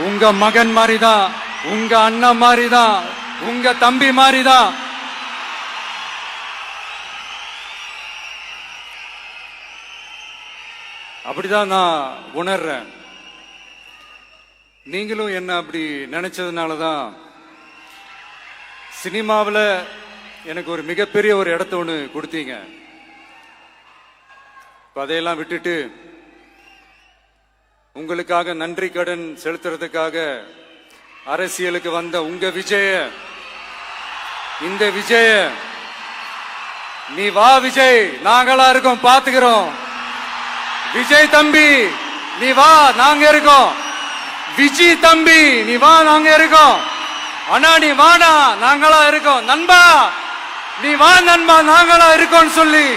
உங்க மகன் மாதிரி தான், உங்க அண்ணன் மாதிரி தான், உங்க தம்பி மாதிரி தான். அப்படிதான் நான் உணர்றேன். நீங்களும் என்ன அப்படி நினைச்சதுனால தான் சினிமாவில் எனக்கு ஒரு மிகப்பெரிய ஒரு இடத்த ஒன்று கொடுத்தீங்க. அதையெல்லாம் விட்டுட்டு உங்களுக்காக நன்றி கடன் செலுத்துறதுக்காக அரசியலுக்கு வந்த உங்க விஜய, இந்த விஜய, நீ வா விஜய், நாங்களா இருக்கோம், பாத்துக்கிறோம். விஜய் தம்பி நீ வா, நாங்க இருக்கோம். விஜய் தம்பி நீ வா, நாங்க இருக்கோம். அண்ணா நீ வாடா, நாங்களா இருக்கோம். நண்பா நீ வா நண்பா, நாங்களா இருக்கோம் சொல்லி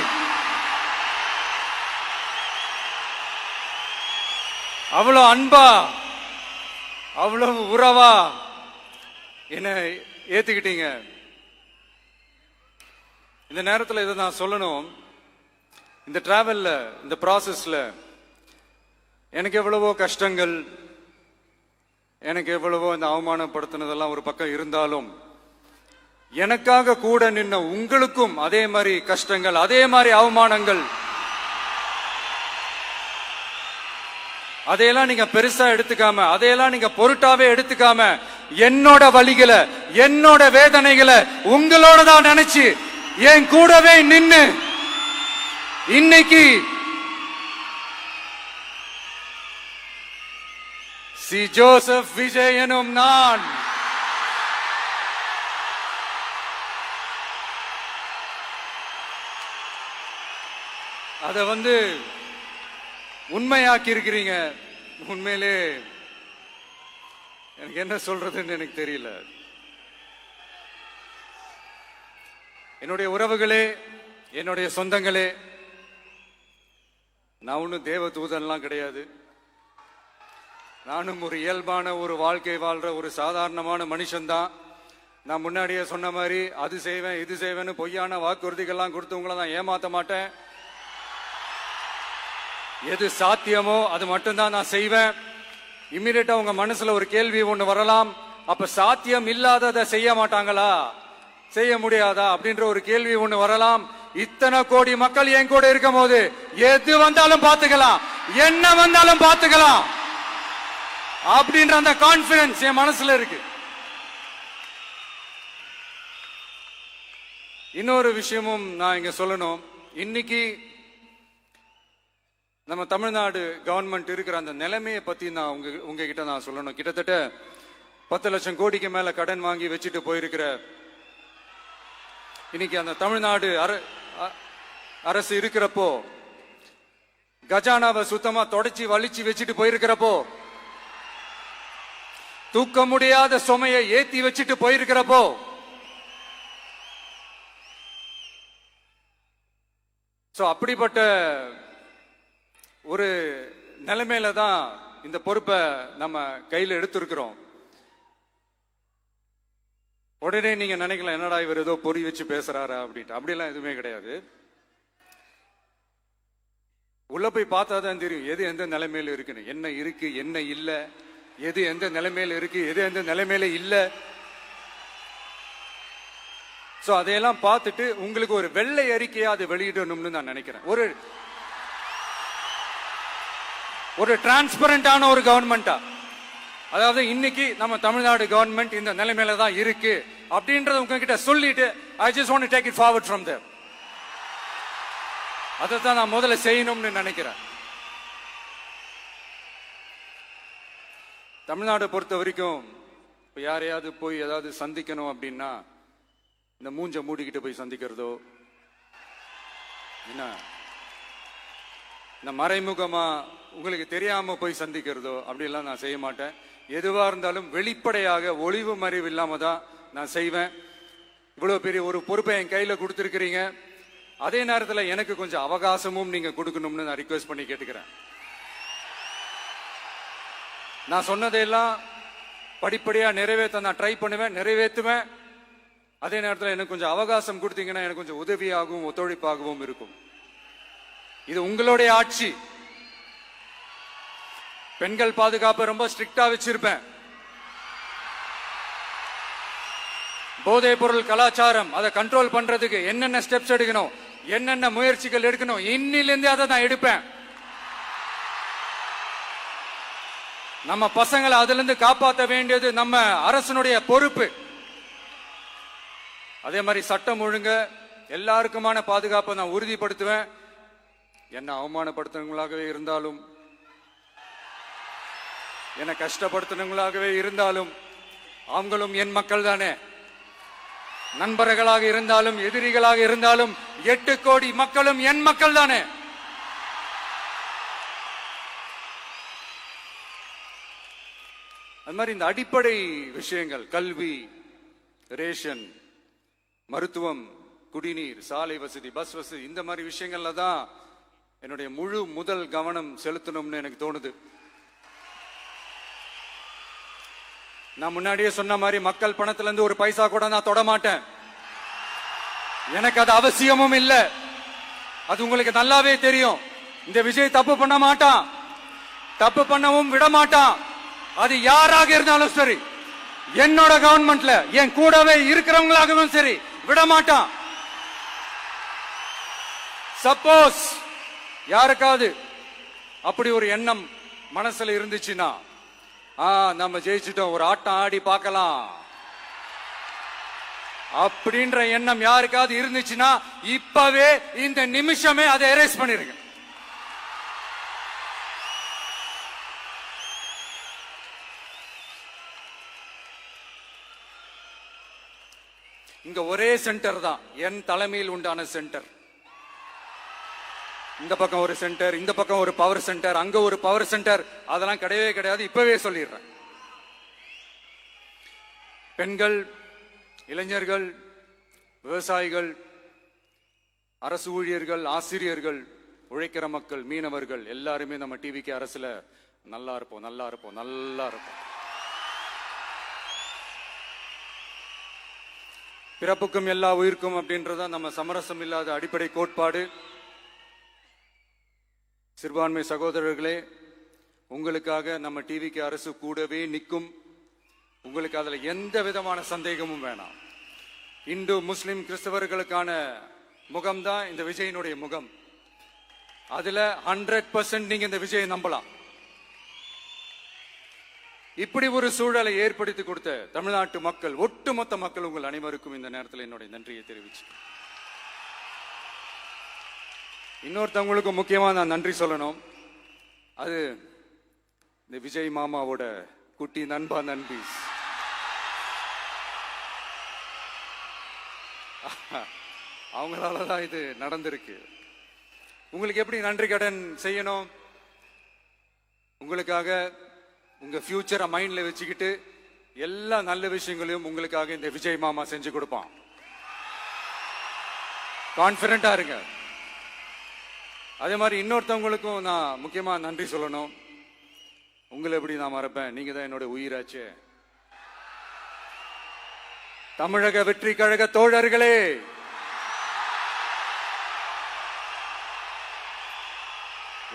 அவ்வளவு அன்பா, அவ்வளவு உறவா என்ன ஏத்துக்கிட்டீங்க. இந்த நேரத்தில் இதை நான் சொல்லணும். இந்த டிராவல்ல, இந்த ப்ராசஸ்ல எனக்கு எவ்வளவோ கஷ்டங்கள், எனக்கு எவ்வளவோ இந்த அவமானப்படுத்தினதெல்லாம் ஒரு பக்கம் இருந்தாலும், எனக்காக கூட நின்ன உங்களுக்கும் அதே மாதிரி கஷ்டங்கள், அதே மாதிரி அவமானங்கள், அதையெல்லாம் நீங்க பெருசா எடுத்துக்காம, அதையெல்லாம் நீங்க பொருட்டாவே எடுத்துக்காம, என்னோட வலிகளை, என்னோட வேதனைகளை உங்களோட தான் நினைச்சு என் கூடவே நின்னு இன்னைக்கு சி ஜோசப் விஜய் எனும் நான் அத உண்மையாக்கி இருக்கிறீங்க. உண்மையிலே எனக்கு என்ன சொல்றதுன்னு எனக்கு தெரியல. என்னுடைய உறவுகளே, என்னுடைய சொந்தங்களே, நான் ஒன்னும் தேவ தூதன்லாம் கிடையாது. நானும் ஒரு இயல்பான ஒரு வாழ்க்கை வாழ்ற ஒரு சாதாரணமான மனுஷன்தான். நான் முன்னாடியே சொன்ன மாதிரி அது செய்வேன் இது செய்வேன்னு பொய்யான வாக்குறுதிகள்லாம் கொடுத்து உங்களை நான் ஏமாத்த மாட்டேன். எது சாத்தியமோ அது மட்டும்தான் நான் செய்வேன். இம்மிடியட்டா உங்க மனசுல ஒரு கேள்வி ஒண்ணு வரலாம், அப்ப சாத்தியம் இல்லாததை செய்ய மாட்டாங்களா, செய்ய முடியாதா அப்படின்ற ஒரு கேள்வி ஒண்ணு வரலாம். இத்தனை கோடி மக்கள் என் கூட இருக்கும் போது எது வந்தாலும் பாத்துக்கலாம், என்ன வந்தாலும் பாத்துக்கலாம் அப்படின்ற அந்த கான்பிடன்ஸ் என் மனசுல இருக்கு. இன்னொரு விஷயமும் நான் இங்க சொல்லணும். இன்னைக்கு நம்ம தமிழ்நாடு கவர்மெண்ட் இருக்கிற அந்த நிலைமையை பத்தி நான் உங்ககிட்ட நான் சொல்லணும். கிட்டத்தட்ட 10 லட்சம் கோடிக்கு மேல கடன் வாங்கி வச்சுட்டு போயிருக்கிற இன்னைக்கு அந்த தமிழ்நாடு அரசு இருக்கிறப்போ, கஜானாவை சுத்தமா தொடச்சி வலிச்சு வச்சுட்டு போயிருக்கிறப்போ, தூக்க முடியாத சுமையை ஏத்தி வச்சுட்டு போயிருக்கிறப்போ, சோ அப்படிப்பட்ட ஒரு நிலைமையில தான் இந்த பொறுப்பை நம்ம கையில் எடுத்திருக்கிறோம். உடனே நீங்க நினைக்கலாம், என்னடா இவர் ஏதோ பொறி வச்சு பேசுறாரா அப்படின்ட்டு. அப்படிலாம் எதுவுமே கிடையாது. உள்ள போய் பார்த்தாதான் தெரியும் எது எந்த நிலைமையில இருக்குன்னு, என்ன இருக்கு என்ன இல்ல, எது எந்த நிலைமையில இருக்கு எது எந்த நிலைமையில இல்ல. சோ அதையெல்லாம் பார்த்துட்டு உங்களுக்கு ஒரு வெள்ளை அறிக்கையா அதை வெளியிடணும்னு நான் நினைக்கிறேன். ஒரு டிரான்ஸ்பரண்டான ஒரு கவர்மெண்டா, அதாவது இன்னைக்கு நம்ம தமிழ்நாடு கவர்மெண்ட் இந்த நிலைமையில தான் இருக்கு அப்படின்றத உங்ககிட்ட சொல்லிட்டு I just want to take it forward from there. அதை தான் நான் முதல்ல செய்யணும்னு நினைக்கிறேன். தமிழ்நாட்டை பொறுத்த வரைக்கும் இப்போ யாரையாவது போய் ஏதாவது சந்திக்கணும் அப்படின்னா இந்த மூஞ்ச மூடிக்கிட்டு போய் சந்திக்கிறதோ, என்ன இந்த மறைமுகமா உங்களுக்கு தெரியாம போய் சந்திக்கிறதோ அப்படிலாம் நான் செய்ய மாட்டேன். எதுவா இருந்தாலும் வெளிப்படையாக ஒளிவு மறைவு இல்லாம தான் நான் செய்வேன். இவ்வளவு பெரிய ஒரு பொறுப்பை என் கையில கொடுத்திருக்கிறீங்க. அதே நேரத்தில் எனக்கு கொஞ்சம் அவகாசமும் நீங்க கொடுக்கணும்னு நான் ரிக்வெஸ்ட் பண்ணி கேட்டுக்கிறேன். நான் சொன்னதையெல்லாம் படிப்படியா நிறைவேற்ற நான் ட்ரை பண்ணுவேன், நிறைவேற்றுவேன். அதே நேரத்தில் எனக்கு கொஞ்சம் அவகாசம் கொடுத்தீங்கன்னா எனக்கு கொஞ்சம் உதவியாகவும் ஒத்துழைப்பாகவும் இருக்கும். இது உங்களுடைய ஆட்சி. பெண்கள் பாதுகாப்பை ரொம்ப ஸ்ட்ரிக்டா வச்சிருப்பேன். போதைப் பொருள் கலாச்சாரம் அதை கண்ட்ரோல் பண்றதுக்கு என்னென்ன ஸ்டெப்ஸ் எடுக்கணும், என்னென்ன முயற்சிகள் எடுக்கணும், இன்னிலிருந்தே அதை நான் எடுப்பேன். நம்ம பசங்களை அதுல இருந்து காப்பாற்ற வேண்டியது நம்ம அரசனுடைய பொறுப்பு. அதே மாதிரி சட்டம் ஒழுங்கு எல்லாருக்குமான பாதுகாப்பை நான் உறுதிப்படுத்துவேன். என்ன அவமானப்படுத்துறவங்களாகவே இருந்தாலும், என்ன கஷ்டப்படுத்துறவங்களாகவே இருந்தாலும், அவங்களும் என் மக்கள் தானே. நண்பர்களாக இருந்தாலும் எதிரிகளாக இருந்தாலும் 8 கோடி மக்களும் என் மக்கள் தானே. அது மாதிரி இந்த அடிப்படை விஷயங்கள், கல்வி, ரேஷன், மருத்துவம், குடிநீர், சாலை வசதி, பஸ் வசதி, இந்த மாதிரி விஷயங்கள்ல தான் என்னுடைய முழு முதல் கவனம் செலுத்தணும்னு எனக்கு தோணுது. நான் முன்னாடியே சொன்ன மாதிரி மக்கள் பணத்துல இருந்து ஒரு பைசா கூட நான் தொட மாட்டேன். எனக்கு அது அவசியமும் இல்லை. அது உங்களுக்கு நல்லாவே தெரியும். இந்த விஜய் தப்பு பண்ண மாட்டான், தப்பு பண்ணவும் விட மாட்டான். அது யாராக இருந்தாலும் சரி, என்னோட கவர்மெண்ட்ல என் கூடவே இருக்கிறவங்களாகவும் சரி, விட மாட்டான். சப்போஸ் யாருக்காவது அப்படி ஒரு எண்ணம் மனசுல இருந்துச்சுன்னா, நம்ம ஜெயிச்சிட்டோம், ஒரு ஆட்டம் ஆடி பார்க்கலாம் அப்படின்ற எண்ணம் யாருக்காவது இருந்துச்சுன்னா இப்பவே இந்த நிமிஷமே அதை எரேஸ் பண்ணிருங்க. இங்க ஒரே சென்டர் தான், என் தலைமையில் உண்டான சென்டர். இந்த பக்கம் ஒரு சென்டர், இந்த பக்கம் ஒரு பவர் சென்டர், அங்க ஒரு பவர் சென்டர், அதெல்லாம் கிடையவே கிடையாது. இப்பவே சொல்லிடுறேன். பெண்கள், இளைஞர்கள், விவசாயிகள், அரசு ஊழியர்கள், ஆசிரியர்கள், உழைக்கிற மக்கள், மீனவர்கள் எல்லாருமே நம்ம டிவிக்கு அரசுல நல்லா இருப்போம், நல்லா இருப்போம், நல்லா இருப்போம். பிறப்புக்கும் எல்லா உயிருக்கும் அப்படின்றத நம்ம சமரசம் இல்லாத அடிப்படை கோட்பாடு. சிறுபான்மை சகோதரர்களே, உங்களுக்காக நம்ம டிவிக்கு அரசு கூடவே நிற்கும். உங்களுக்கு அதுல எந்த விதமான சந்தேகமும் வேணாம். இந்து, முஸ்லிம், கிறிஸ்தவர்களுக்கான முகம்தான் இந்த விஜயனுடைய முகம். அதுல 100% நீங்க இந்த விஜயை நம்பலாம். இப்படி ஒரு சூழலை ஏற்படுத்தி கொடுத்த தமிழ்நாட்டு மக்கள், ஒட்டுமொத்த மக்கள், உங்கள் அனைவருக்கும் இந்த நேரத்தில் என்னுடைய நன்றியை தெரிவிச்சு, இன்னொருத்தவங்களுக்கு முக்கியமா நான் நன்றி சொல்லணும். அது இந்த விஜய் மாமாவோட குட்டி நண்பா, நண்பி. அவங்களாலதான் இது நடந்திருக்கு. உங்களுக்கு எப்படி நன்றி கடன் செய்யணும்? உங்களுக்காக உங்க ஃபியூச்சரை மைண்ட்ல வச்சுக்கிட்டு எல்லா நல்ல விஷயங்களையும் உங்களுக்காக இந்த விஜய் மாமா செஞ்சு கொடுப்பான். கான்பிடண்டா இருங்க. அதே மாதிரி இன்னொருத்தவங்களுக்கும் நான் முக்கியமா நன்றி சொல்லணும். உங்களை எப்படி நான் மறப்பேன்? நீங்க தான் என்னோட உயிராச்சே. தமிழக வெற்றி கழக தோழர்களே,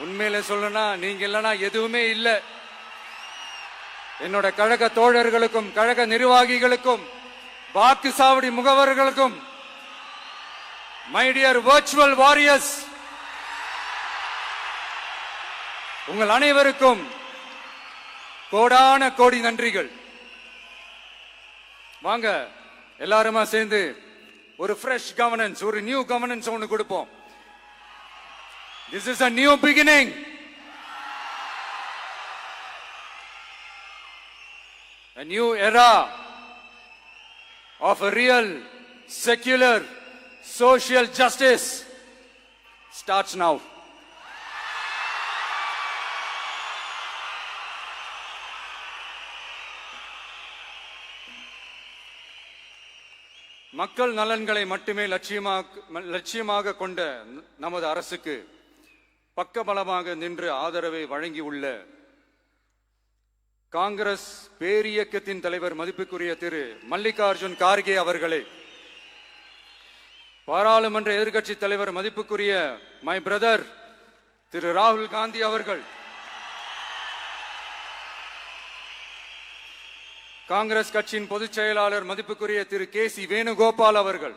உண்மையில சொல்லனா நீங்க இல்லைன்னா எதுவுமே இல்லை. என்னோட கழக தோழர்களுக்கும், கழக நிர்வாகிகளுக்கும், வாக்கு சாவடி முகவர்களுக்கும், மை டியர் வர்ச்சுவல் வாரியர்ஸ், உங்கள் அனைவருக்கும் கோடான கோடி நன்றிகள். வாங்க எல்லாருமா சேர்ந்து ஒரு ஃப்ரெஷ் கவர்னன்ஸ், ஒரு நியூ கவர்னன்ஸ் ஒன்று கொடுப்போம். This is a new beginning. A new era of a real, secular, social justice starts now. மக்கள் நலன்களை மட்டுமே லட்சியமாக கொண்ட நமது அரசுக்கு பக்கபலமாக நின்று ஆதரவை வழங்கியுள்ள காங்கிரஸ் பேரியக்கத்தின் தலைவர் மதிப்புக்குரிய திரு மல்லிகார்ஜுன் கார்கே அவர்களே, பாராளுமன்ற எதிர்க்கட்சி தலைவர் மதிப்புக்குரிய மை பிரதர் திரு ராகுல் காந்தி அவர்கள், காங்கிரஸ் கட்சியின் பொதுச் செயலாளர் மதிப்புக்குரிய திரு கே.சி. வேணுகோபால் அவர்கள்,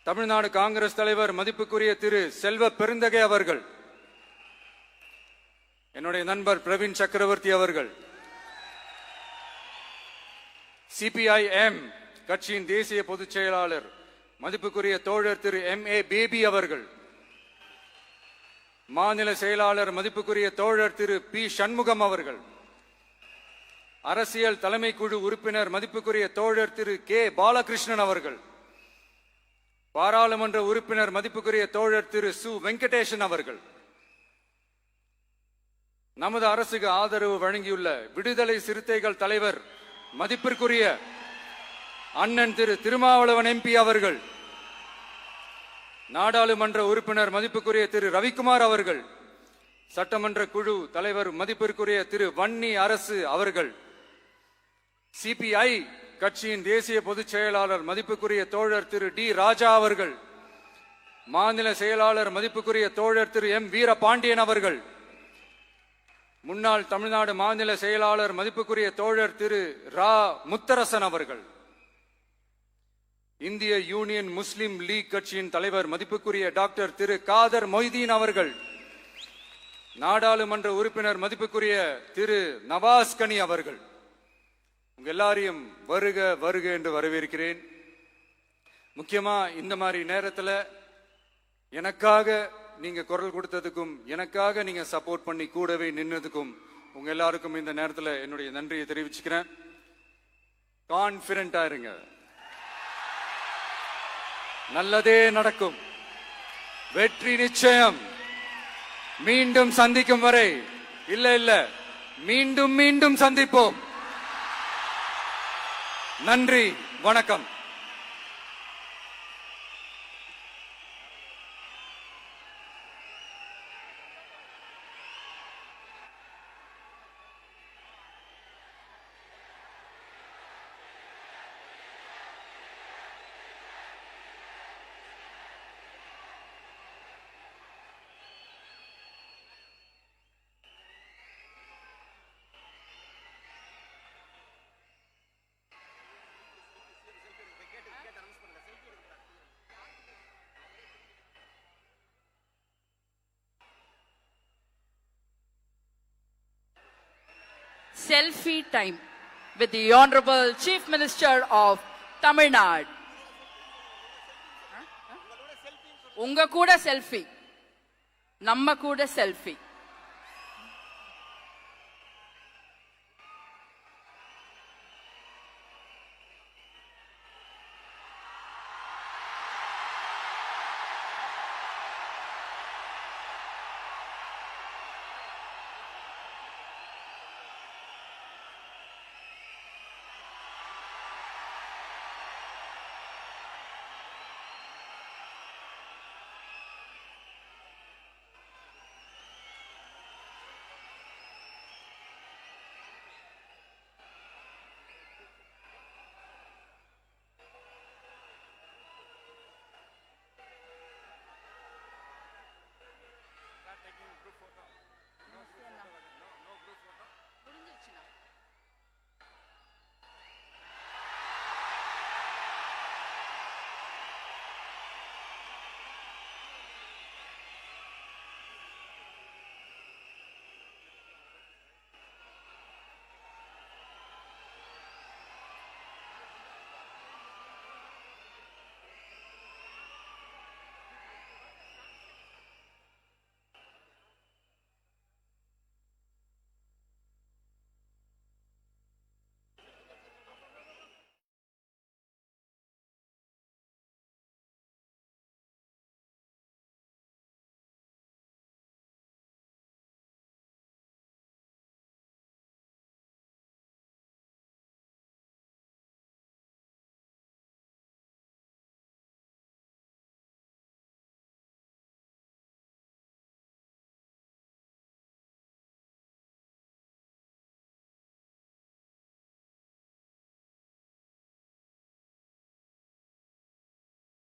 தமிழ்நாடு காங்கிரஸ் தலைவர் மதிப்புக்குரிய திரு செல்வ பெருந்தகை அவர்கள், என்னுடைய நண்பர் பிரவீன் சக்கரவர்த்தி அவர்கள், சிபிஐஎம் கட்சியின் தேசிய பொதுச் செயலாளர் மதிப்புக்குரிய தோழர் திரு M.A. பேபி அவர்கள், மாநில செயலாளர் மதிப்புக்குரிய தோழர் திரு பி. சண்முகம் அவர்கள், அரசியல் தலைமை குழு உறுப்பினர் மதிப்புக்குரிய தோழர் திரு கே. பாலகிருஷ்ணன் அவர்கள், பாராளுமன்ற உறுப்பினர் மதிப்புக்குரிய தோழர் திரு சு. வெங்கடேசன் அவர்கள், நமது அரசுக்கு ஆதரவு வழங்கியுள்ள விடுதலை சிறுத்தைகள் தலைவர் மதிப்பிற்குரிய அண்ணன் திரு திருமாவளவன் MP அவர்கள், நாடாளுமன்ற உறுப்பினர் மதிப்புக்குரிய திரு ரவிக்குமார் அவர்கள், சட்டமன்ற குழு தலைவர் மதிப்பிற்குரிய திரு வன்னி அரசு அவர்கள், சிபிஐ கட்சியின் தேசிய பொதுச் செயலாளர் மதிப்புக்குரிய தோழர் திரு டி. ராஜா அவர்கள், மாநில செயலாளர் மதிப்புக்குரிய தோழர் திரு M. வீரபாண்டியன் அவர்கள், முன்னாள் தமிழ்நாடு மாநில செயலாளர் மதிப்புக்குரிய தோழர் திரு ரா. முத்தரசன் அவர்கள், இந்திய யூனியன் முஸ்லிம் லீக் கட்சியின் தலைவர் மதிப்புக்குரிய டாக்டர் திரு காதர் மொய்தீன் அவர்கள், நாடாளுமன்ற உறுப்பினர் மதிப்புக்குரிய திரு நவாஸ் கனி அவர்கள், உங்க எல்லாரையும் வருக வருக என்று வரவேற்கிறேன். முக்கியமா இந்த மாதிரி நேரத்துல எனக்காக நீங்க குரல் கொடுத்ததுக்கும், எனக்காக நீங்க சப்போர்ட் பண்ணி கூடவே நின்னதுக்கும் உங்க எல்லாருக்கும் இந்த நேரத்துல என்னுடைய நன்றியை தெரிவிச்சுக்கிறேன். கான்பிடண்டா இருங்க, நல்லதே நடக்கும், வெற்றி நிச்சயம். மீண்டும் சந்திக்கும் வரை இல்ல மீண்டும் மீண்டும் சந்திப்போம். நன்றி, வணக்கம். Selfie time with the Honorable Chief Minister of Tamil Nadu. உங்க கூட செல்ஃபி, நம்ம கூட செல்ஃபி.